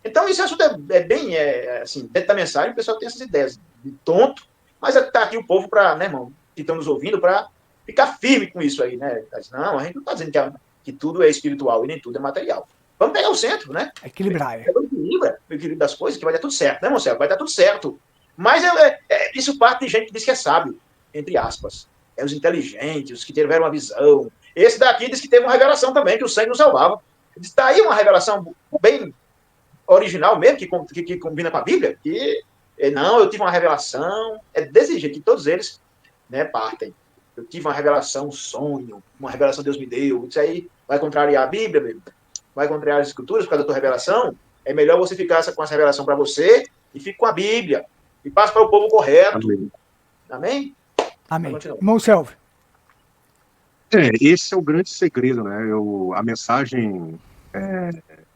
Então, esse assunto é bem, assim, dentro da mensagem, o pessoal tem essas ideias de tonto, mas está aqui o povo para, né, irmão, que estão nos ouvindo, para ficar firme com isso aí, né? Não, a gente não está dizendo que tudo é espiritual e nem tudo é material. Vamos pegar o centro, né? Equilibrar. O equilíbrio das coisas, que vai dar tudo certo, né, Marcelo? Vai dar tudo certo. Mas isso parte de gente que diz que é sábio, entre aspas. É os inteligentes, os que tiveram uma visão. Esse daqui diz que teve uma revelação também, que o sangue não salvava. Está aí uma revelação bem original mesmo, que combina com a Bíblia, que não, eu tive uma revelação. É desse jeito que todos eles, né, partem. Eu tive uma revelação, um sonho, uma revelação Deus me deu. Isso aí vai contrariar a Bíblia, vai contrariar as Escrituras por causa da tua revelação. É melhor você ficar com essa revelação para você e fique com a Bíblia. E passe para o povo correto. Amém? Amém. Irmão Selvi. Esse é o grande segredo, né? A mensagem,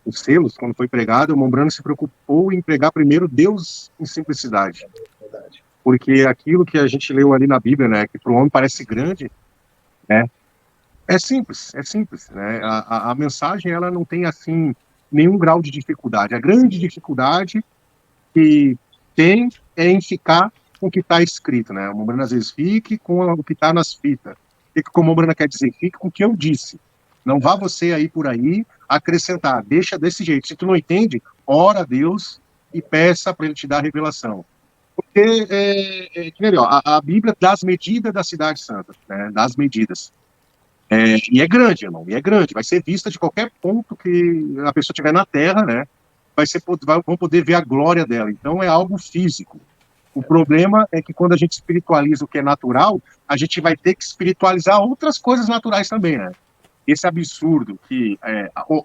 os selos, quando foi pregado, o Mombrano se preocupou em pregar primeiro Deus em simplicidade. Verdade. Porque aquilo que a gente leu ali na Bíblia, né, que para o homem parece grande, né, é simples, né? A mensagem, ela não tem, assim, nenhum grau de dificuldade. A grande dificuldade que tem é em ficar com o que está escrito, né? O Mombrano às vezes fique com o que está nas fitas. O que o Mombrano quer dizer? Fique com o que eu disse. Não vá você aí por aí acrescentar. Deixa desse jeito. Se tu não entende, ora a Deus e peça para ele te dar a revelação. Porque, a Bíblia dá as medidas da cidade santa, né? Dá as medidas. E é grande, irmão, e é grande. Vai ser vista de qualquer ponto que a pessoa estiver na terra, né? Vão poder ver a glória dela. Então, é algo físico. O problema é que quando a gente espiritualiza o que é natural, a gente vai ter que espiritualizar outras coisas naturais também, né? esse absurdo que...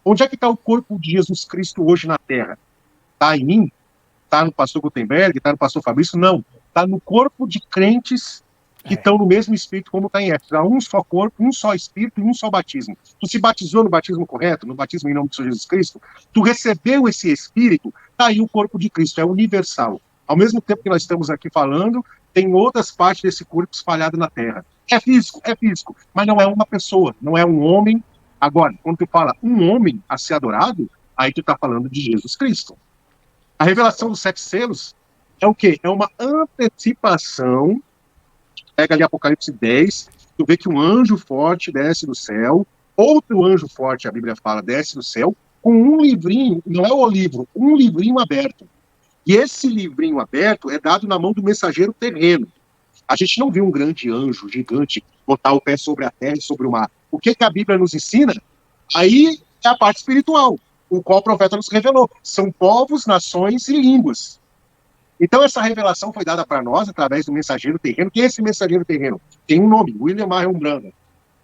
onde é que está o corpo de Jesus Cristo hoje na Terra? Está em mim? Está no pastor Gutenberg? Está no pastor Fabrício? Não. Está no corpo de crentes que estão no mesmo espírito, como está em Éfeso. Há um só corpo, um só espírito e um só batismo. Tu se batizou no batismo correto, no batismo em nome do Senhor Jesus Cristo, tu recebeu esse espírito, está aí o corpo de Cristo, é universal. Ao mesmo tempo que nós estamos aqui falando, tem outras partes desse corpo espalhadas na Terra. É físico, mas não é uma pessoa, não é um homem. Agora, quando tu fala um homem a ser adorado, aí tu está falando de Jesus Cristo. A revelação dos 7 selos é o quê? É uma antecipação. Pega ali Apocalipse 10, tu vê que um anjo forte desce do céu, outro anjo forte, a Bíblia fala, desce do céu, com um livrinho, não é o livro, um livrinho aberto. E esse livrinho aberto é dado na mão do mensageiro terreno. A gente não viu um grande anjo gigante botar o pé sobre a terra e sobre o mar. O que a Bíblia nos ensina? Aí é a parte espiritual, o qual o profeta nos revelou. São povos, nações e línguas. Então, essa revelação foi dada para nós através do mensageiro terreno. Quem é esse mensageiro terreno? Tem um nome, William Marion Branham.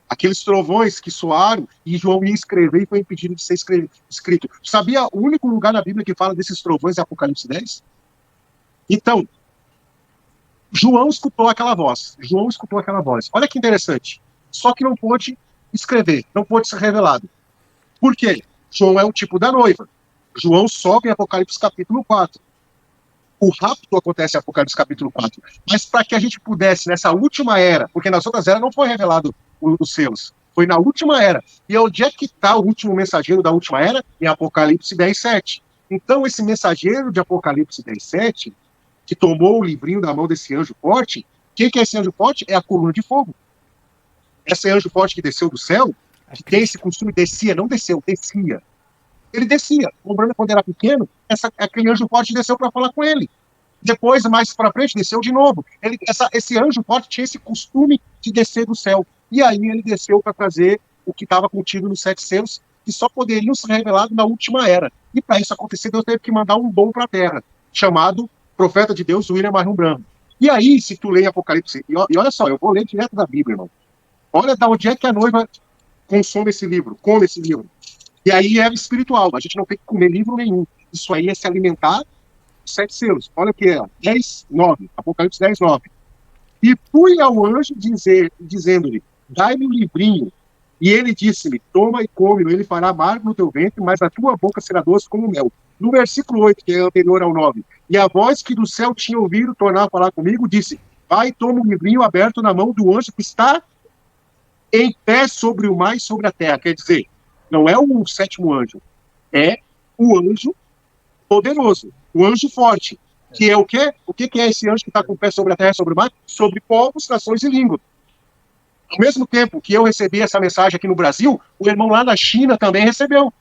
Aqueles trovões que soaram e João ia escrever e foi impedido de ser escrito. Sabia o único lugar na Bíblia que fala desses trovões é Apocalipse 10? Então, João escutou aquela voz. Olha que interessante. Só que não pôde escrever, não pôde ser revelado. Por quê? João é o tipo da noiva. João sobe em Apocalipse capítulo 4. O rapto acontece em Apocalipse capítulo 4. Mas para que a gente pudesse, nessa última era, porque nas outras eras não foi revelado os selos, foi na última era. E onde é que está o último mensageiro da última era? Em Apocalipse 10:7. Então, esse mensageiro de Apocalipse 10:7, que tomou o livrinho da mão desse anjo forte, quem que é esse anjo forte? É a coluna de fogo. Esse anjo forte que desceu do céu, que tem esse costume, descia. Ele descia. Lembrando, quando era pequeno, aquele anjo forte desceu para falar com ele. Depois, mais para frente, desceu de novo. Esse anjo forte tinha esse costume de descer do céu. E aí ele desceu para trazer o que estava contido nos 7 selos, que só poderiam ser revelados na última era. E para isso acontecer, Deus teve que mandar um dom para a terra, chamado profeta de Deus, William Marion Branham. E aí, se tu lê Apocalipse, e olha só, eu vou ler direto da Bíblia, irmão. Olha da onde é que a noiva consome esse livro, come esse livro. E aí é espiritual, a gente não tem que comer livro nenhum. Isso aí é se alimentar dos 7 selos. Olha o que é, 10:9, Apocalipse 10:9. E fui ao anjo dizendo-lhe, dai-me um livrinho. E ele disse-me, toma e come, ele fará amargo no teu ventre, mas a tua boca será doce como mel. No versículo 8, que é anterior ao 9, e a voz que do céu tinha ouvido tornar a falar comigo, disse, vai, toma um livrinho aberto na mão do anjo que está em pé sobre o mar e sobre a terra. Quer dizer, não é o 7º anjo, é o anjo poderoso, o anjo forte, que é o quê? O que é esse anjo que está com o pé sobre a terra e sobre o mar? Sobre povos, nações e línguas. Ao mesmo tempo que eu recebi essa mensagem aqui no Brasil, o irmão lá na China também recebeu.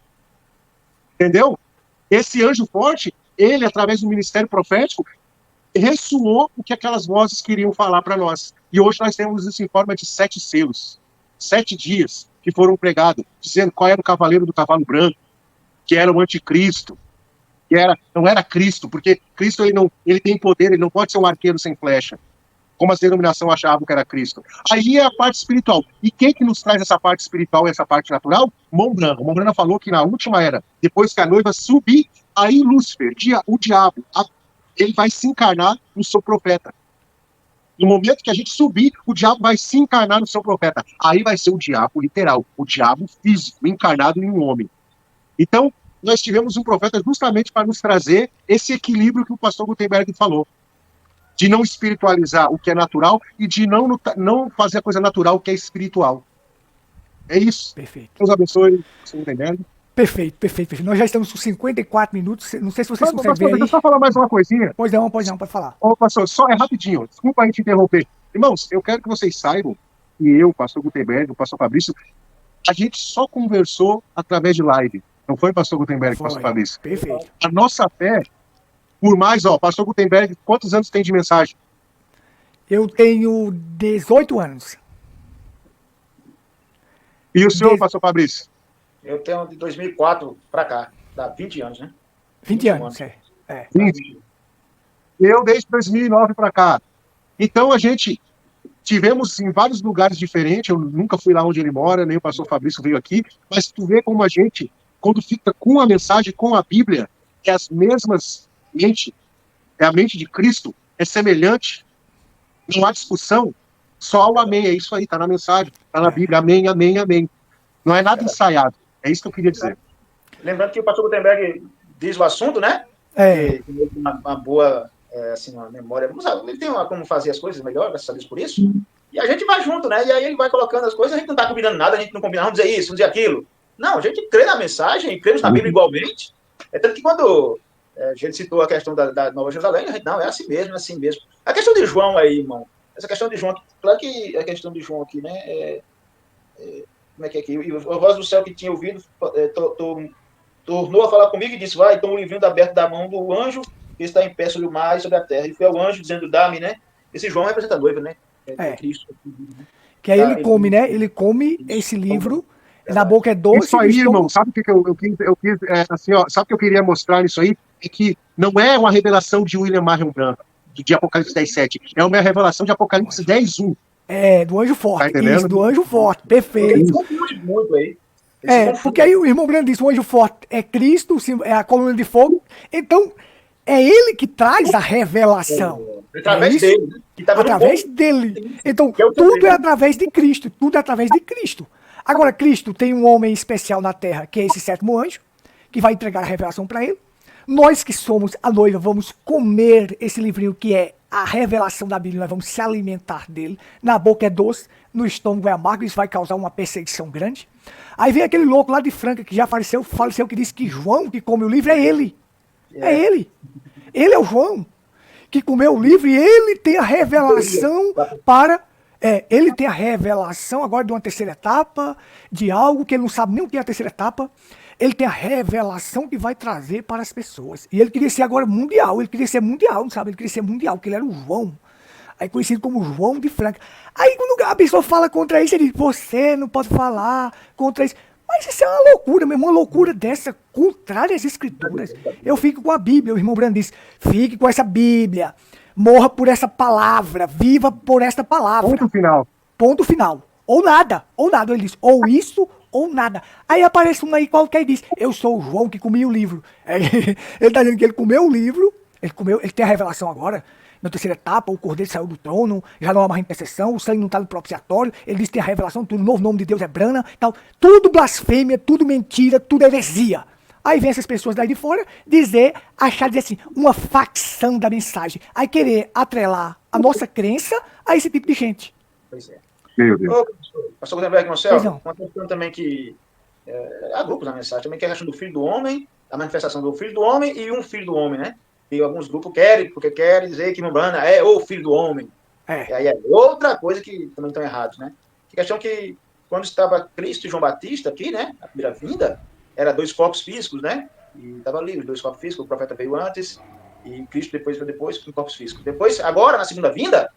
Entendeu? Esse anjo forte, ele, através do ministério profético, ressoou o que aquelas vozes queriam falar para nós. E hoje nós temos isso em forma de 7 selos. 7 dias que foram pregados, dizendo qual era o cavaleiro do cavalo branco, que era o anticristo, que não era Cristo, porque Cristo ele tem poder, ele não pode ser um arqueiro sem flecha, como as denominações achavam que era Cristo. Aí é a parte espiritual. E quem que nos traz essa parte espiritual e essa parte natural? Mombrana. Mombrana falou que na última era, depois que a noiva subir, aí Lúcifer, o diabo, ele vai se encarnar no seu profeta. No momento que a gente subir, o diabo vai se encarnar no seu profeta. Aí vai ser o diabo literal, o diabo físico, encarnado em um homem. Então, nós tivemos um profeta justamente para nos trazer esse equilíbrio que o pastor Gutenberg falou. De não espiritualizar o que é natural e de não fazer a coisa natural que é espiritual. É isso. Perfeito. Deus abençoe, pastor Gutenberg. Perfeito. Nós já estamos com 54 minutos. Não sei se vocês conseguem ver aí. Deixa eu só falar mais uma coisinha. Pode falar. Ô, pastor, só é rapidinho. Desculpa a gente interromper. Irmãos, eu quero que vocês saibam que eu, pastor Gutenberg, o pastor Fabrício, a gente só conversou através de live. Não foi, pastor Gutenberg, pastor Fabrício? Perfeito. A nossa fé, por mais, pastor Gutenberg, quantos anos tem de mensagem? Eu tenho 18 anos. E o senhor, pastor Fabrício? Eu tenho de 2004 para cá, dá 20 anos, né? 20 anos, é. 20. Eu desde 2009 para cá. Então a gente tivemos em vários lugares diferentes, eu nunca fui lá onde ele mora, nem o pastor Fabrício veio aqui, mas tu vê como a gente, quando fica com a mensagem, com a Bíblia, é as mesmas mente, é a mente de Cristo, é semelhante, não há discussão, só o amém, é isso aí, está na mensagem, está na Bíblia, amém, amém, amém. Não é nada ensaiado, é isso que eu queria dizer. Lembrando que o pastor Gutenberg diz o assunto, né? É. Tem uma boa, assim, uma memória, ele tem como fazer as coisas melhor, graças a Deus por isso, e a gente vai junto, né? E aí ele vai colocando as coisas, a gente não está combinando nada, a gente não combina, vamos dizer isso, vamos dizer aquilo. Não, a gente crê na mensagem e cremos na Bíblia igualmente. É tanto que quando a gente citou a questão da Nova Jerusalém, a gente, não, é assim mesmo, é assim mesmo. A questão de João aí, irmão, essa questão de João, claro que a questão de João aqui, né, como é que é aqui? E a voz do céu que tinha ouvido tornou a falar comigo e disse, vai, então o livrinho aberto da mão do anjo que está em pé sobre o mar e sobre a terra. E foi ao anjo dizendo, dá-me, né? Esse João representa a noiva, né? Cristo. Que aí ele come, né? Ele come esse livro, na boca é doce. Isso aí, irmão, sabe o que eu quis, assim, ó, sabe o que eu queria mostrar nisso aí? É que não é uma revelação de William Marion Branco, de Apocalipse 10:7, é uma revelação de Apocalipse 10:1. Do anjo forte. Tá isso, do anjo forte, perfeito. Muito aí. Porque aí o irmão Brando disse, o anjo forte é Cristo, é a coluna de fogo, então é ele que traz a revelação. Através dele. Né? Através dele. Então, tudo é através de Cristo, tudo é através de Cristo. Agora, Cristo tem um homem especial na terra, que é esse sétimo anjo, que vai entregar a revelação para ele. Nós que somos a noiva vamos comer esse livrinho que é a revelação da Bíblia, nós vamos se alimentar dele. Na boca é doce, no estômago é amargo, isso vai causar uma perseguição grande. Aí vem aquele louco lá de Franca que já faleceu, que disse que João, que come o livro, é ele. É ele. Ele é o João, que comeu o livro e ele tem a revelação para... ele tem a revelação agora de uma terceira etapa, de algo que ele não sabe nem o que é a terceira etapa. Ele tem a revelação que vai trazer para as pessoas. E ele queria ser agora mundial, não sabe? Ele queria ser mundial, porque ele era o João. Aí conhecido como João de Franca. Aí quando a pessoa fala contra isso, ele diz, você não pode falar contra isso. Mas isso é uma loucura, meu irmão, uma loucura dessa, contrária às escrituras. Eu fico com a Bíblia, o irmão Brando disse, fique com essa Bíblia, morra por essa palavra, viva por esta palavra. Ponto final. Ponto final. Ou nada, ele diz, ou isso ou nada. Aí aparece um aí qualquer e diz, eu sou o João que comi o livro. Ele está dizendo que ele comeu o livro, ele tem a revelação agora, na terceira etapa, o cordeiro saiu do trono, já não há mais intercessão, o sangue não está no propiciatório, ele diz que tem a revelação, tudo, o novo nome de Deus é Brana, tal, tudo blasfêmia, tudo mentira, tudo heresia. Aí vem essas pessoas daí de fora dizer assim, uma facção da mensagem, aí querer atrelar a nossa crença a esse tipo de gente. Pois é. Meu Deus. Pastor Gutenberg, Marcelo, uma questão também que há grupos na mensagem, também que é a questão do Filho do Homem, a manifestação do Filho do Homem e um Filho do Homem, né? E alguns grupos querem dizer que Membrana é o Filho do Homem. E aí é outra coisa que também estão errados, né? A questão que quando estava Cristo e João Batista aqui, né? A primeira vinda, era dois corpos físicos, né? E estava ali, os dois corpos físicos, o profeta veio antes, e Cristo depois com corpos físicos. Depois, agora, na segunda vinda,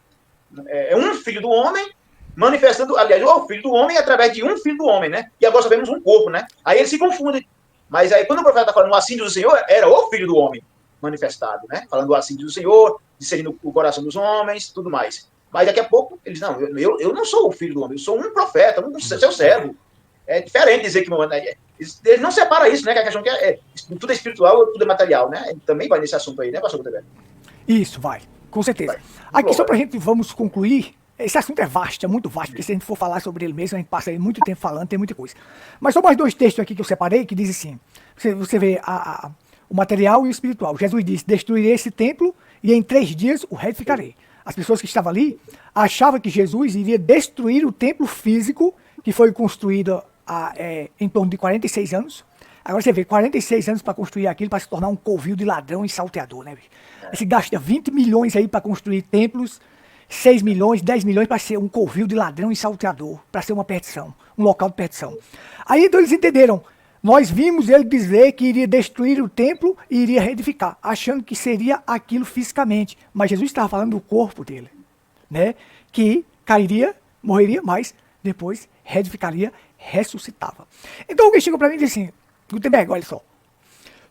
é um Filho do Homem manifestando, aliás, o Filho do Homem através de um Filho do Homem, né? E agora sabemos um corpo, né? Aí eles se confundem. Mas aí, quando o profeta está falando assim do Senhor, era o Filho do Homem manifestado, né? Falando assim do Senhor, discernindo o coração dos homens, tudo mais. Mas daqui a pouco, eles, não, eu não sou o Filho do Homem, eu sou um profeta, um seu servo. É diferente dizer que ele não separa isso, né? Que a questão que tudo é espiritual, tudo é material, né? Também vai nesse assunto aí, né, pastor Gutenberg? Isso, vai, com certeza. Aqui, só pra gente, vamos concluir. Esse assunto é vasto, é muito vasto, porque se a gente for falar sobre ele mesmo, a gente passa aí muito tempo falando, tem muita coisa. Mas só mais dois textos aqui que eu separei, que diz assim, você vê o material e o espiritual. Jesus disse, destruirei esse templo e em 3 dias o reedificarei. As pessoas que estavam ali achavam que Jesus iria destruir o templo físico, que foi construído em torno de 46 anos. Agora você vê, 46 anos para construir aquilo, para se tornar um covil de ladrão e salteador, né? Você gasta 20 milhões aí para construir templos, 6 milhões, 10 milhões para ser um covil de ladrão e salteador, para ser uma perdição, um local de perdição. Aí então eles entenderam, nós vimos ele dizer que iria destruir o templo e iria reedificar, achando que seria aquilo fisicamente. Mas Jesus estava falando do corpo dele, né? Que cairia, morreria, mas depois reedificaria, ressuscitava. Então alguém chegou para mim e disse assim, Gutenberg, olha só,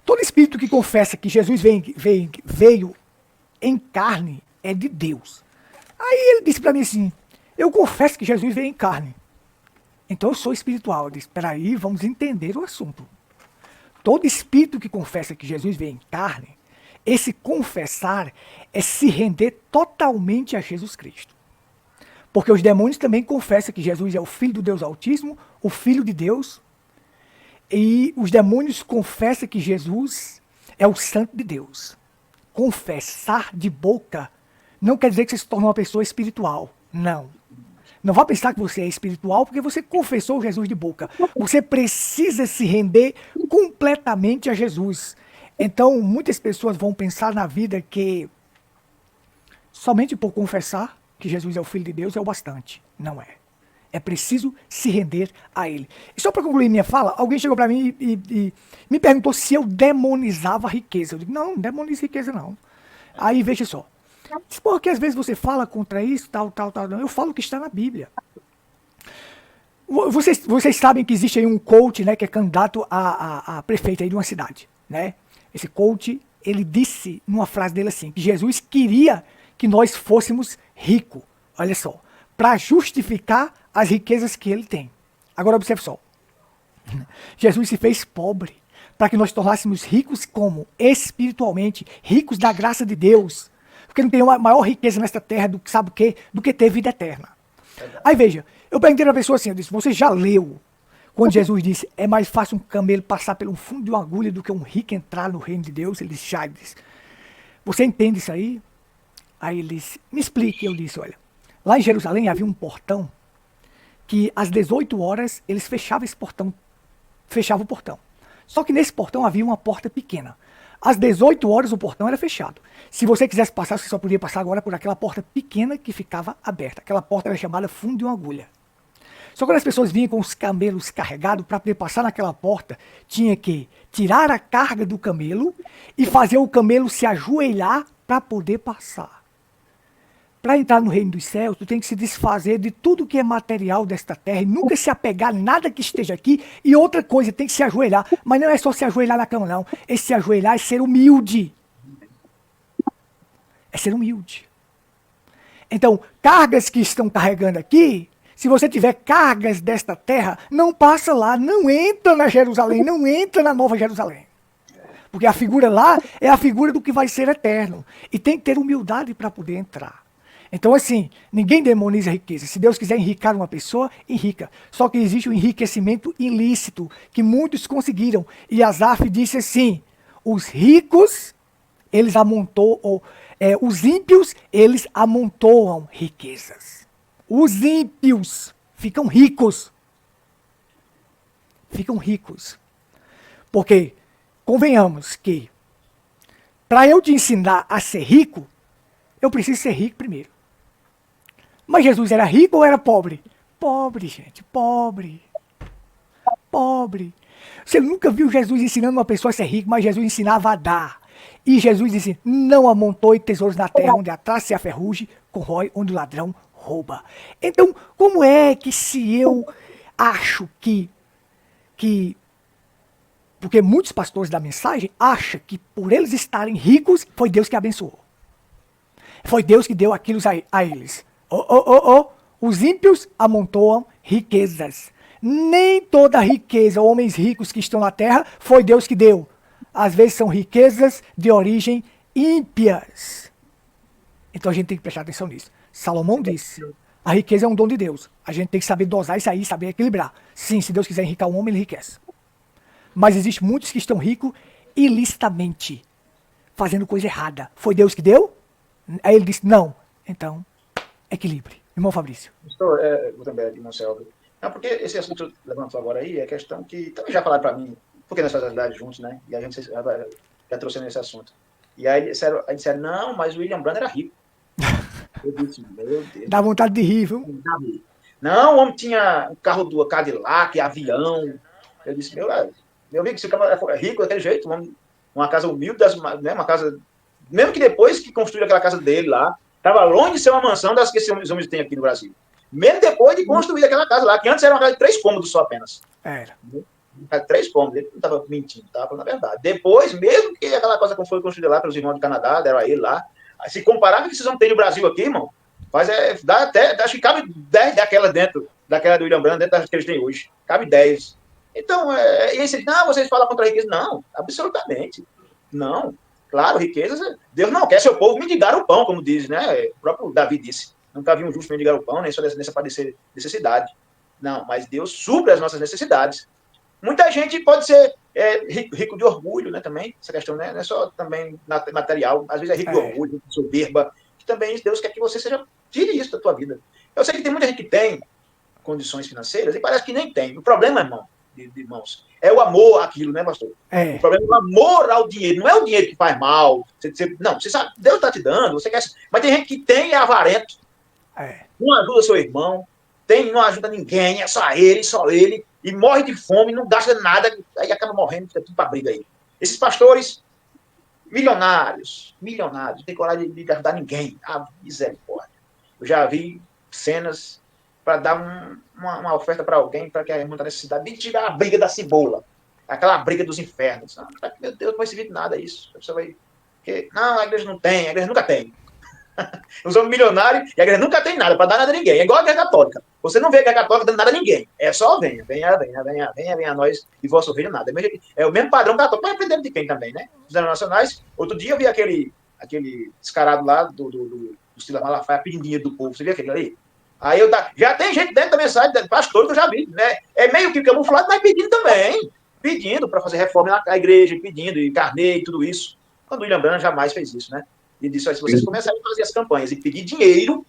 todo espírito que confessa que Jesus veio em carne é de Deus. Aí ele disse para mim assim, Eu confesso que Jesus veio em carne. Então eu sou espiritual. Eu disse, espera aí, vamos entender o assunto. Todo espírito que confessa que Jesus veio em carne, esse confessar é se render totalmente a Jesus Cristo. Porque os demônios também confessam que Jesus é o Filho do Deus Altíssimo, o Filho de Deus. E os demônios confessam que Jesus é o Santo de Deus. Confessar de boca não quer dizer que você se tornou uma pessoa espiritual. Não. Não vá pensar que você é espiritual porque você confessou Jesus de boca. Você precisa se render completamente a Jesus. Então, muitas pessoas vão pensar na vida que somente por confessar que Jesus é o Filho de Deus é o bastante. Não é. É preciso se render a Ele. E só para concluir minha fala, alguém chegou para mim e me perguntou se eu demonizava a riqueza. Eu digo, não demonizo riqueza não. Aí veja só. Porque às vezes você fala contra isso, tal. Eu falo o que está na Bíblia. Vocês sabem que existe aí um coach, né, que é candidato a prefeito aí de uma cidade, né? Esse coach, ele disse numa frase dele assim, que Jesus queria que nós fôssemos ricos, olha só, para justificar as riquezas que ele tem. Agora observe só. Jesus se fez pobre para que nós tornássemos ricos como? Espiritualmente, ricos da graça de Deus. Porque não tem uma maior riqueza nesta terra do que sabe o quê? Do que ter vida eterna. Aí veja, eu perguntei a pessoa assim, eu disse, você já leu quando Jesus disse, é mais fácil um camelo passar pelo fundo de uma agulha do que um rico entrar no reino de Deus? Ele disse, já, ele disse, você entende isso aí? Aí ele disse, me explique. Eu disse, olha, lá em Jerusalém havia um portão que às 18 horas eles fechavam esse portão, fechavam o portão. Só que nesse portão havia uma porta pequena. Às 18 horas o portão era fechado. Se você quisesse passar, você só podia passar agora por aquela porta pequena que ficava aberta. Aquela porta era chamada fundo de uma agulha. Só que quando as pessoas vinham com os camelos carregados, para poder passar naquela porta, tinha que tirar a carga do camelo e fazer o camelo se ajoelhar para poder passar. Para entrar no reino dos céus, tu tem que se desfazer de tudo que é material desta terra e nunca se apegar a nada que esteja aqui. E outra coisa, tem que se ajoelhar. Mas não é só se ajoelhar na cama, não. Esse se ajoelhar é ser humilde. É ser humilde. Então, cargas que estão carregando aqui, se você tiver cargas desta terra, não passa lá, não entra na Jerusalém, não entra na Nova Jerusalém. Porque a figura lá é a figura do que vai ser eterno. E tem que ter humildade para poder entrar. Então, assim, ninguém demoniza a riqueza. Se Deus quiser enricar uma pessoa, enrica. Só que existe um enriquecimento ilícito, que muitos conseguiram. E Asaf disse assim, os ricos, eles amontoam, os ímpios, eles amontoam riquezas. Os ímpios ficam ricos. Ficam ricos. Porque, convenhamos que, para eu te ensinar a ser rico, eu preciso ser rico primeiro. Mas Jesus era rico ou era pobre? Pobre, gente, pobre. Pobre. Você nunca viu Jesus ensinando uma pessoa a ser rico, mas Jesus ensinava a dar. E Jesus disse, não amontoe tesouros na terra, onde a traça e a ferrugem corrói, onde o ladrão rouba. Então, como é que se eu acho que porque muitos pastores da mensagem acham que por eles estarem ricos, foi Deus que abençoou. Foi Deus que deu aquilo a eles. Os ímpios amontoam riquezas. Nem toda riqueza, homens ricos que estão na terra, foi Deus que deu. Às vezes são riquezas de origem ímpias. Então a gente tem que prestar atenção nisso. Salomão disse, a riqueza é um dom de Deus. A gente tem que saber dosar isso aí, saber equilibrar. Sim, se Deus quiser enricar um homem, ele enriquece. Mas existem muitos que estão ricos ilicitamente, fazendo coisa errada. Foi Deus que deu? Aí ele disse, não. Então, equilibre. Irmão Fabrício. Pastor, Gutenberg, irmão Selva. Não, porque esse assunto que levantou agora aí é questão que também já falaram para mim, porque nós fazemos idade juntos, né? E a gente já trouxe nesse assunto. E aí disseram, não, mas o William Brandt era rico. Eu disse, meu Deus. Dá vontade de rir, viu? Não, o homem tinha um carro do Cadillac, avião. Eu disse, meu amigo, se o cara é rico daquele jeito, uma casa humilde, né, uma casa... Mesmo que depois que construiu aquela casa dele lá, estava longe de ser uma mansão das que esses homens têm aqui no Brasil. Mesmo depois de construir aquela casa lá, que antes era uma casa de 3 cômodos só apenas. Era. 3 cômodos, ele não estava mentindo, estava falando a verdade. Depois, mesmo que aquela coisa foi construída lá pelos irmãos do Canadá, deram a ele lá, se comparar com o que vocês não têm no Brasil aqui, irmão, Dá até, acho que cabe 10 daquela do William Brandt, dentro das que eles têm hoje. Cabe 10. Então, e aí vocês falam contra a riqueza. Não, absolutamente. Não. Claro, riqueza, Deus não quer seu povo mendigar o pão, como diz, né? O próprio Davi disse. Nunca vi um justo mendigar o pão, nem só nessa padecer necessidade. Não, mas Deus supre as nossas necessidades. Muita gente pode ser rico de orgulho, né, também. Essa questão, né, não é só também material. Às vezes é rico de orgulho, de soberba. Que também Deus quer que você tire isso da tua vida. Eu sei que tem muita gente que tem condições financeiras e parece que nem tem. O problema, irmãos, é o amor àquilo, né, pastor? O problema é o amor ao dinheiro. Não é o dinheiro que faz mal. Não, você sabe, Deus está te dando, você quer. Mas tem gente que tem e é avarento. Não ajuda seu irmão, não ajuda ninguém, é só ele, e morre de fome, não gasta nada, aí acaba morrendo, fica tudo para briga aí. Esses pastores, milionários, não tem coragem de ajudar ninguém. Misericórdia. Eu já vi cenas para dar uma oferta para alguém, para que a irmã está necessidade de tirar a briga da cebola, aquela briga dos infernos. Meu Deus, não vai servir de nada isso. A pessoa vai. Não, a igreja não tem, a igreja nunca tem. Os homens milionários e a igreja nunca tem nada para dar nada a ninguém. É igual a igreja católica. Você não vê a igreja católica dando nada a ninguém. É só venha a nós e vosso reino nada. É o mesmo padrão católico, mas aprendendo de quem também, né? Os nacionais. Outro dia eu vi aquele descarado lá do Silas Malafaia pedindo dinheiro do povo. Você viu aquele ali? Aí já tem gente dentro da mensagem, pastor que eu já vi, né? É meio que camuflado, mas pedindo também. Pedindo para fazer reforma na igreja, pedindo, e carneiro e tudo isso. Quando o William Brandt jamais fez isso, né? E disse, se vocês começarem a fazer as campanhas e pedir dinheiro,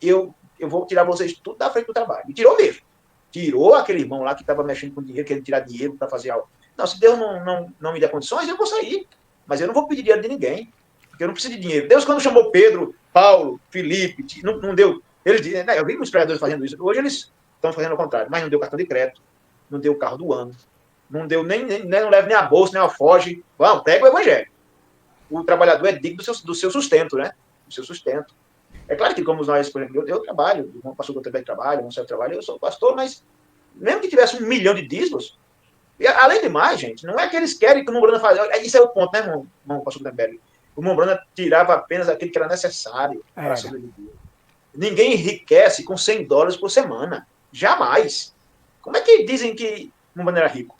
eu vou tirar vocês tudo da frente do trabalho. E tirou mesmo. Tirou aquele irmão lá que estava mexendo com dinheiro, querendo tirar dinheiro para fazer algo. Não, se Deus não me der condições, eu vou sair. Mas eu não vou pedir dinheiro de ninguém. Porque eu não preciso de dinheiro. Deus, quando chamou Pedro, Paulo, Filipe, não deu. Eles, né, eu vi os pregadores fazendo isso. Hoje eles estão fazendo o contrário. Mas não deu cartão de crédito. Não deu o carro do ano. Não deu não leva nem a bolsa, nem a foge. Vamos, pega o evangelho. O trabalhador é digno do seu sustento, né? Do seu sustento. É claro que, como nós, por exemplo, eu trabalho, o pastor eu também trabalho, o trabalho, eu sou pastor, mas mesmo que tivesse 1 milhão de dízimos, e além de mais, gente, não é que eles querem que o Mombrana faça. Isso é o ponto, né, irmão pastor Gutenberg? O Mombrana tirava apenas aquilo que era necessário para sobreviver. Ninguém enriquece com $100 por semana. Jamais. Como é que dizem que o Mombrana era rico?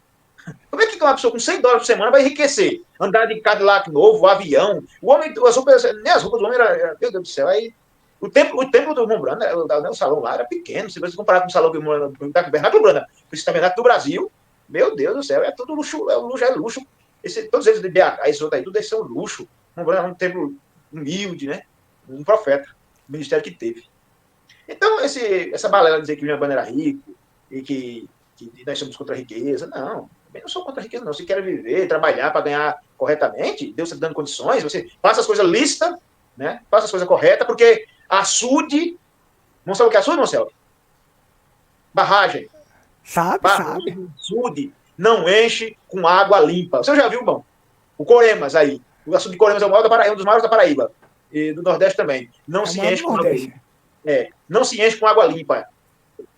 Como é que uma pessoa com $100 por semana vai enriquecer? Andar de Cadillac novo, avião. O homem, as roupas do homem eram, meu Deus do céu, aí. O templo do Mombrana, o salão lá era pequeno. Se você comparar com o salão do Bernardo Mombrana, esse tabernáculo do Brasil, meu Deus do céu, é tudo luxo, é luxo. Todos eles de BH, esses outros aí, tudo eles são luxo. O Mombrana é um templo humilde, né? Um profeta, o ministério que teve. Então, essa balela de dizer que o William era rico e que nós somos contra a riqueza, não. Eu não sou contra a riqueza, não. Se quer viver, trabalhar para ganhar corretamente, Deus está dando condições, você faça as coisas lícitas, né? Faça as coisas corretas, porque açude. Não sabe o que é açude, Marcelo? Barragem. Sabe. Açude não enche com água limpa. Você já viu, irmão? O Coremas aí. O açude de Coremas é um dos maiores da Paraíba. E do Nordeste também. Não se enche com água limpa. Não se enche com água limpa.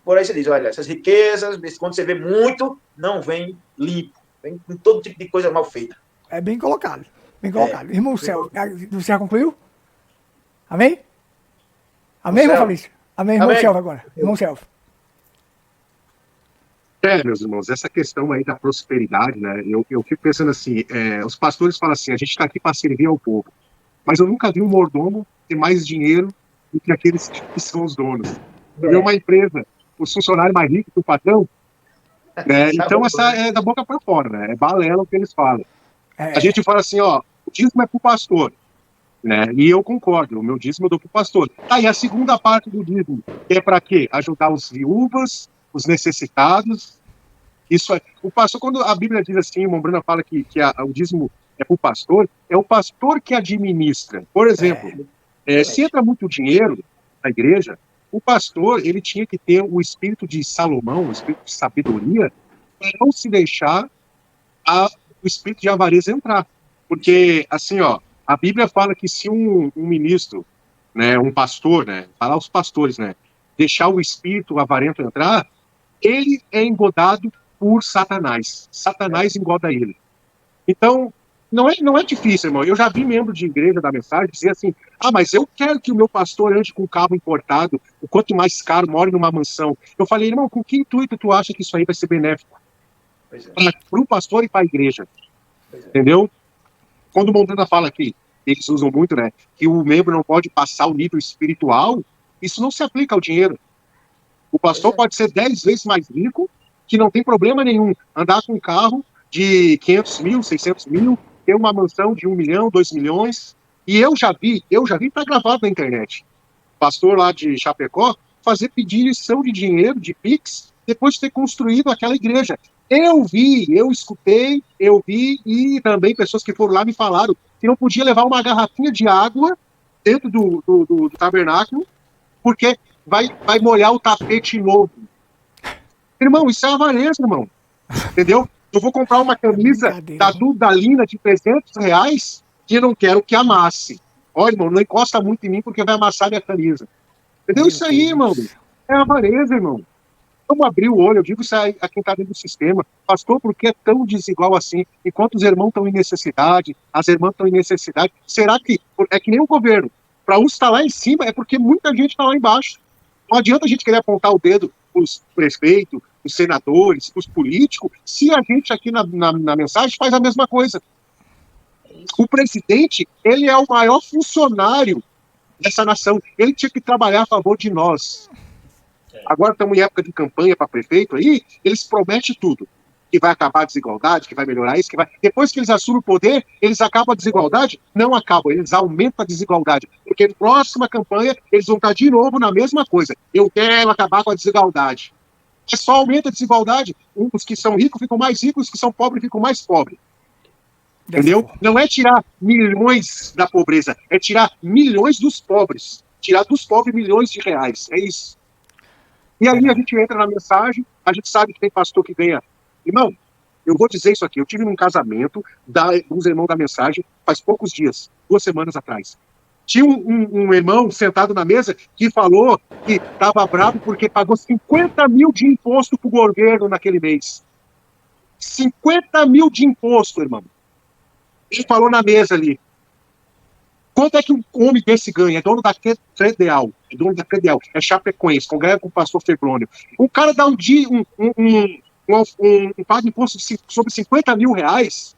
Por aí você diz, olha, essas riquezas, quando você vê muito, não vem limpo. Vem com todo tipo de coisa mal feita. É bem colocado. Bem colocado. Irmão Céu, você já concluiu? Amém? Amém, irmão Fabrício? Amém, irmão Céu agora. Irmão Céu. Meus irmãos, essa questão aí da prosperidade, né? Eu fico pensando assim, os pastores falam assim, a gente está aqui para servir ao povo. Mas eu nunca vi um mordomo ter mais dinheiro do que aqueles que são os donos. É uma empresa, o funcionário mais rico que o patrão, né? Então essa é da boca para fora, né? É balela o que eles falam. A gente fala assim, ó, o dízimo é para o pastor, né? E eu concordo, o meu dízimo eu dou para o pastor. E a segunda parte do dízimo é para quê? Ajudar os viúvas, os necessitados. Isso é, o pastor, quando a Bíblia diz assim, o Mombrana fala que o dízimo é para o pastor, é o pastor que administra. Por exemplo, se entra muito dinheiro na igreja, o pastor, ele tinha que ter o espírito de Salomão, o espírito de sabedoria, para não se deixar o espírito de avareza entrar. Porque, assim, ó, a Bíblia fala que se um ministro, né, um pastor, né, falar os pastores, né, deixar o espírito avarento entrar, ele é engodado por Satanás. Satanás engoda ele. Então, não é difícil, irmão. Eu já vi membro de igreja da mensagem dizer assim, mas eu quero que o meu pastor ande com um carro importado, o quanto mais caro, more numa mansão. Eu falei, irmão, com que intuito tu acha que isso aí vai ser benéfico? Para o pastor e para a igreja. Entendeu? Quando o Montana fala que eles usam muito, né, que o membro não pode passar o nível espiritual, isso não se aplica ao dinheiro. O pastor pode ser 10 vezes mais rico, que não tem problema nenhum, andar com um carro de 500 mil, 600 mil, ter uma mansão de 1 milhão, 2 milhões, e eu já vi, tá gravado na internet, pastor lá de Chapecó, fazer pedição de dinheiro, de Pix, depois de ter construído aquela igreja. Eu vi, eu escutei, eu vi, e também pessoas que foram lá me falaram que não podia levar uma garrafinha de água dentro do tabernáculo, porque vai molhar o tapete novo. Irmão, isso é avareza, irmão. Entendeu? Eu vou comprar uma camisa da Dudalina de R$300 que eu não quero que amasse. Olha, irmão, não encosta muito em mim porque vai amassar minha camisa. Entendeu? Isso aí, irmão. É avareza, irmão. Vamos abrir o olho, eu digo isso a quem está dentro do sistema. Pastor, por que é tão desigual assim? Enquanto os irmãos estão em necessidade, as irmãs estão em necessidade, será que é que nem o governo? Para uns estar lá em cima, é porque muita gente está lá embaixo. Não adianta a gente querer apontar o dedo para os prefeitos, os senadores, os políticos, se a gente aqui na mensagem faz a mesma coisa. O presidente, ele é o maior funcionário dessa nação. Ele tinha que trabalhar a favor de nós. Agora estamos em época de campanha para prefeito aí, eles prometem tudo. Que vai acabar a desigualdade, que vai melhorar isso, que vai... Depois que eles assumem o poder, eles acabam a desigualdade? Não acabam, eles aumentam a desigualdade. Porque na próxima campanha, eles vão estar de novo na mesma coisa. Eu quero acabar com a desigualdade. Mas só aumenta a desigualdade. Os que são ricos ficam mais ricos, os que são pobres ficam mais pobres. Entendeu? Não é tirar milhões da pobreza, é tirar milhões dos pobres. Tirar dos pobres milhões de reais. É isso. E aí a gente entra na mensagem, a gente sabe que tem pastor que ganha. Irmão, eu vou dizer isso aqui, eu tive num casamento dos irmãos da mensagem faz poucos dias, 2 semanas atrás. Tinha um irmão sentado na mesa que falou que estava bravo porque pagou 50 mil de imposto para o governo naquele mês. 50 mil de imposto, irmão. Ele falou na mesa ali. Quanto é que um homem desse ganha? É dono da Credeal. É dono da Credeal. É Chapecoense, congrega com o pastor Febrônio. O cara dá um paga imposto sobre 50 mil reais,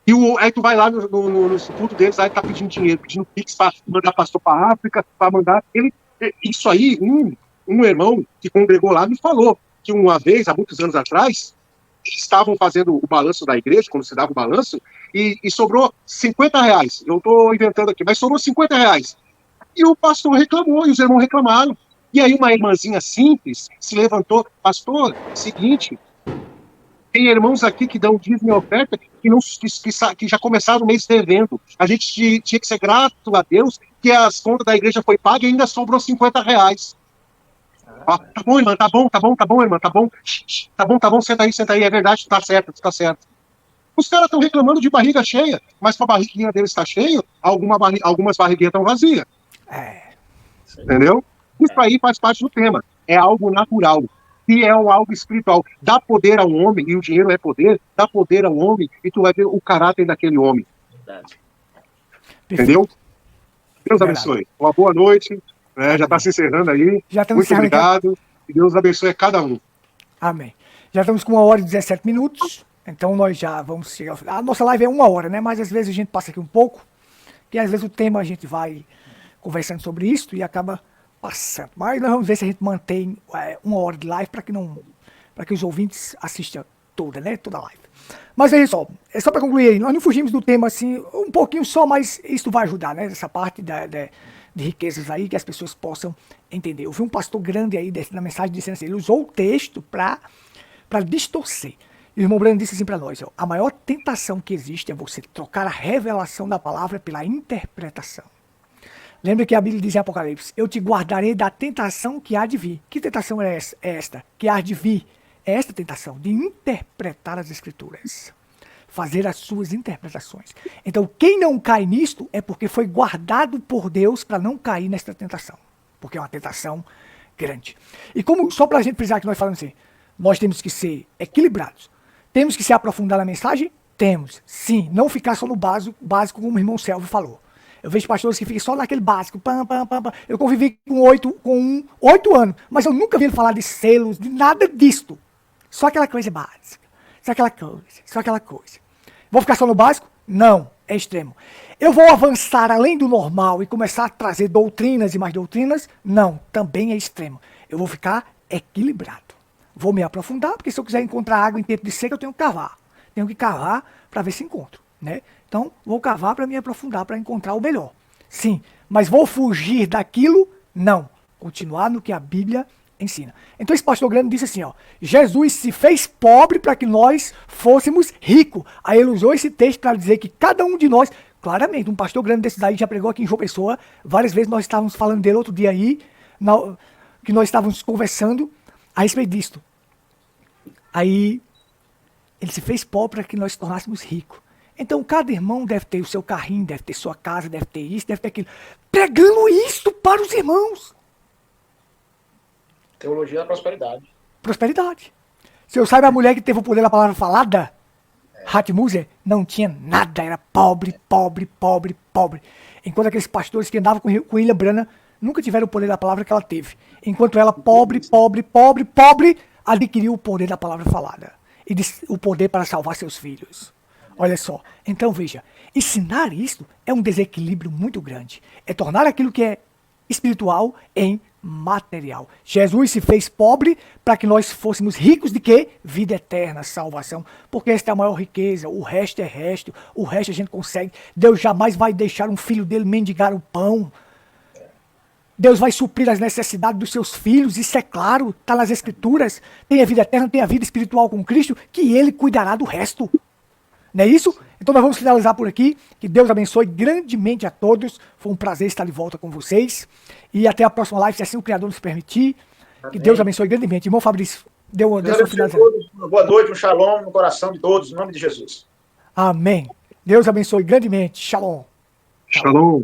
e aí tu vai lá no instituto deles, aí tá pedindo dinheiro, pedindo Pix para mandar pastor para África, para mandar. Isso aí, um irmão que congregou lá me falou que uma vez, há muitos anos atrás, eles estavam fazendo o balanço da igreja, quando se dava o balanço, e sobrou 50 reais. Eu estou inventando aqui, mas sobrou 50 reais. E o pastor reclamou, e os irmãos reclamaram. E aí uma irmãzinha simples se levantou, pastor, seguinte, tem irmãos aqui que dão dízimo e oferta que já começaram o mês devendo. A gente tinha que ser grato a Deus que as contas da igreja foi paga e ainda sobrou 50 reais. Tá bom, irmã, tá bom, irmã, tá bom. Tá bom, senta aí, é verdade, tá certo. Os caras estão reclamando de barriga cheia, mas para a barriguinha deles está cheia, algumas barriguinhas estão vazias. Entendeu? Isso aí faz parte do tema. É algo natural. E é algo espiritual. Dá poder ao homem, e o dinheiro é poder, dá poder ao homem, e tu vai ver o caráter daquele homem. Verdade. Entendeu? Deus abençoe. Uma boa noite. Já está se encerrando aí. Muito obrigado. E Deus abençoe a cada um. Amém. Já estamos com 1 hora e 17 minutos. Então nós já vamos chegar ao final. A nossa live é 1 hora, né? Mas às vezes a gente passa aqui um pouco. Porque às vezes o tema a gente vai conversando sobre isso e acaba passando. Mas nós vamos ver se a gente mantém 1 hora de live para que os ouvintes assistam toda a live. Mas é isso, é só para concluir aí. Nós não fugimos do tema assim, um pouquinho só, mas isso vai ajudar, né? Essa parte de riquezas aí, que as pessoas possam entender. Eu vi um pastor grande aí na mensagem dizendo assim, ele usou o texto para distorcer. E o irmão Brando disse assim para nós, a maior tentação que existe é você trocar a revelação da palavra pela interpretação. Lembra que a Bíblia diz em Apocalipse, eu te guardarei da tentação que há de vir. Que tentação é esta? Que há de vir. É esta tentação, de interpretar as Escrituras. Fazer as suas interpretações. Então, quem não cai nisto é porque foi guardado por Deus para não cair nesta tentação. Porque é uma tentação grande. E como, só para a gente precisar que nós falamos assim, nós temos que ser equilibrados. Temos que se aprofundar na mensagem, Temos, sim. Não ficar só no básico como o irmão Selvo falou. Eu vejo pastores que ficam só naquele básico. Pam, pam, pam, pam. Eu convivi com 8 anos, mas eu nunca vi ele falar de selos, de nada disto. Só aquela coisa básica. Só aquela coisa. Vou ficar só no básico? Não, é extremo. Eu vou avançar além do normal e começar a trazer doutrinas e mais doutrinas? Não, também é extremo. Eu vou ficar equilibrado. Vou me aprofundar, porque se eu quiser encontrar água em tempo de seca, eu tenho que cavar. Tenho que cavar para ver se encontro, né? Então, vou cavar para me aprofundar, para encontrar o melhor. Sim, mas vou fugir daquilo? Não. Continuar no que a Bíblia ensina. Então esse pastor grande disse assim, ó, Jesus se fez pobre para que nós fôssemos ricos. Aí ele usou esse texto para dizer que cada um de nós, claramente, um pastor grande desse daí já pregou aqui em João Pessoa, várias vezes nós estávamos falando dele outro dia aí, que nós estávamos conversando a respeito disto. Aí ele se fez pobre para que nós tornássemos ricos. Então cada irmão deve ter o seu carrinho, deve ter sua casa, deve ter isso, deve ter aquilo. Pregando isso para os irmãos. Teologia da prosperidade. Prosperidade. Se eu saiba, a mulher que teve o poder da palavra falada, Hatmuser, não tinha nada, era pobre, pobre, pobre, pobre. Enquanto aqueles pastores que andavam com William Branham nunca tiveram o poder da palavra que ela teve. Enquanto ela, pobre, pobre, pobre, pobre, adquiriu o poder da palavra falada. E o poder para salvar seus filhos. Olha só. Então veja, ensinar isso é um desequilíbrio muito grande. É tornar aquilo que é espiritual em material. Jesus se fez pobre para que nós fôssemos ricos de quê? Vida eterna, salvação. Porque esta é a maior riqueza. O resto é resto. O resto a gente consegue. Deus jamais vai deixar um filho dele mendigar o pão. Deus vai suprir as necessidades dos seus filhos. Isso é claro. Está nas escrituras. Tem a vida eterna, tem a vida espiritual com Cristo, que ele cuidará do resto. Não é isso? Então nós vamos finalizar por aqui. Que Deus abençoe grandemente a todos. Foi um prazer estar de volta com vocês. E até a próxima live, se assim o Criador nos permitir. Amém. Que Deus abençoe grandemente. Irmão Fabrício, deu sua finalização. Boa noite, um shalom no coração de todos, em nome de Jesus. Amém. Deus abençoe grandemente. Shalom. Shalom.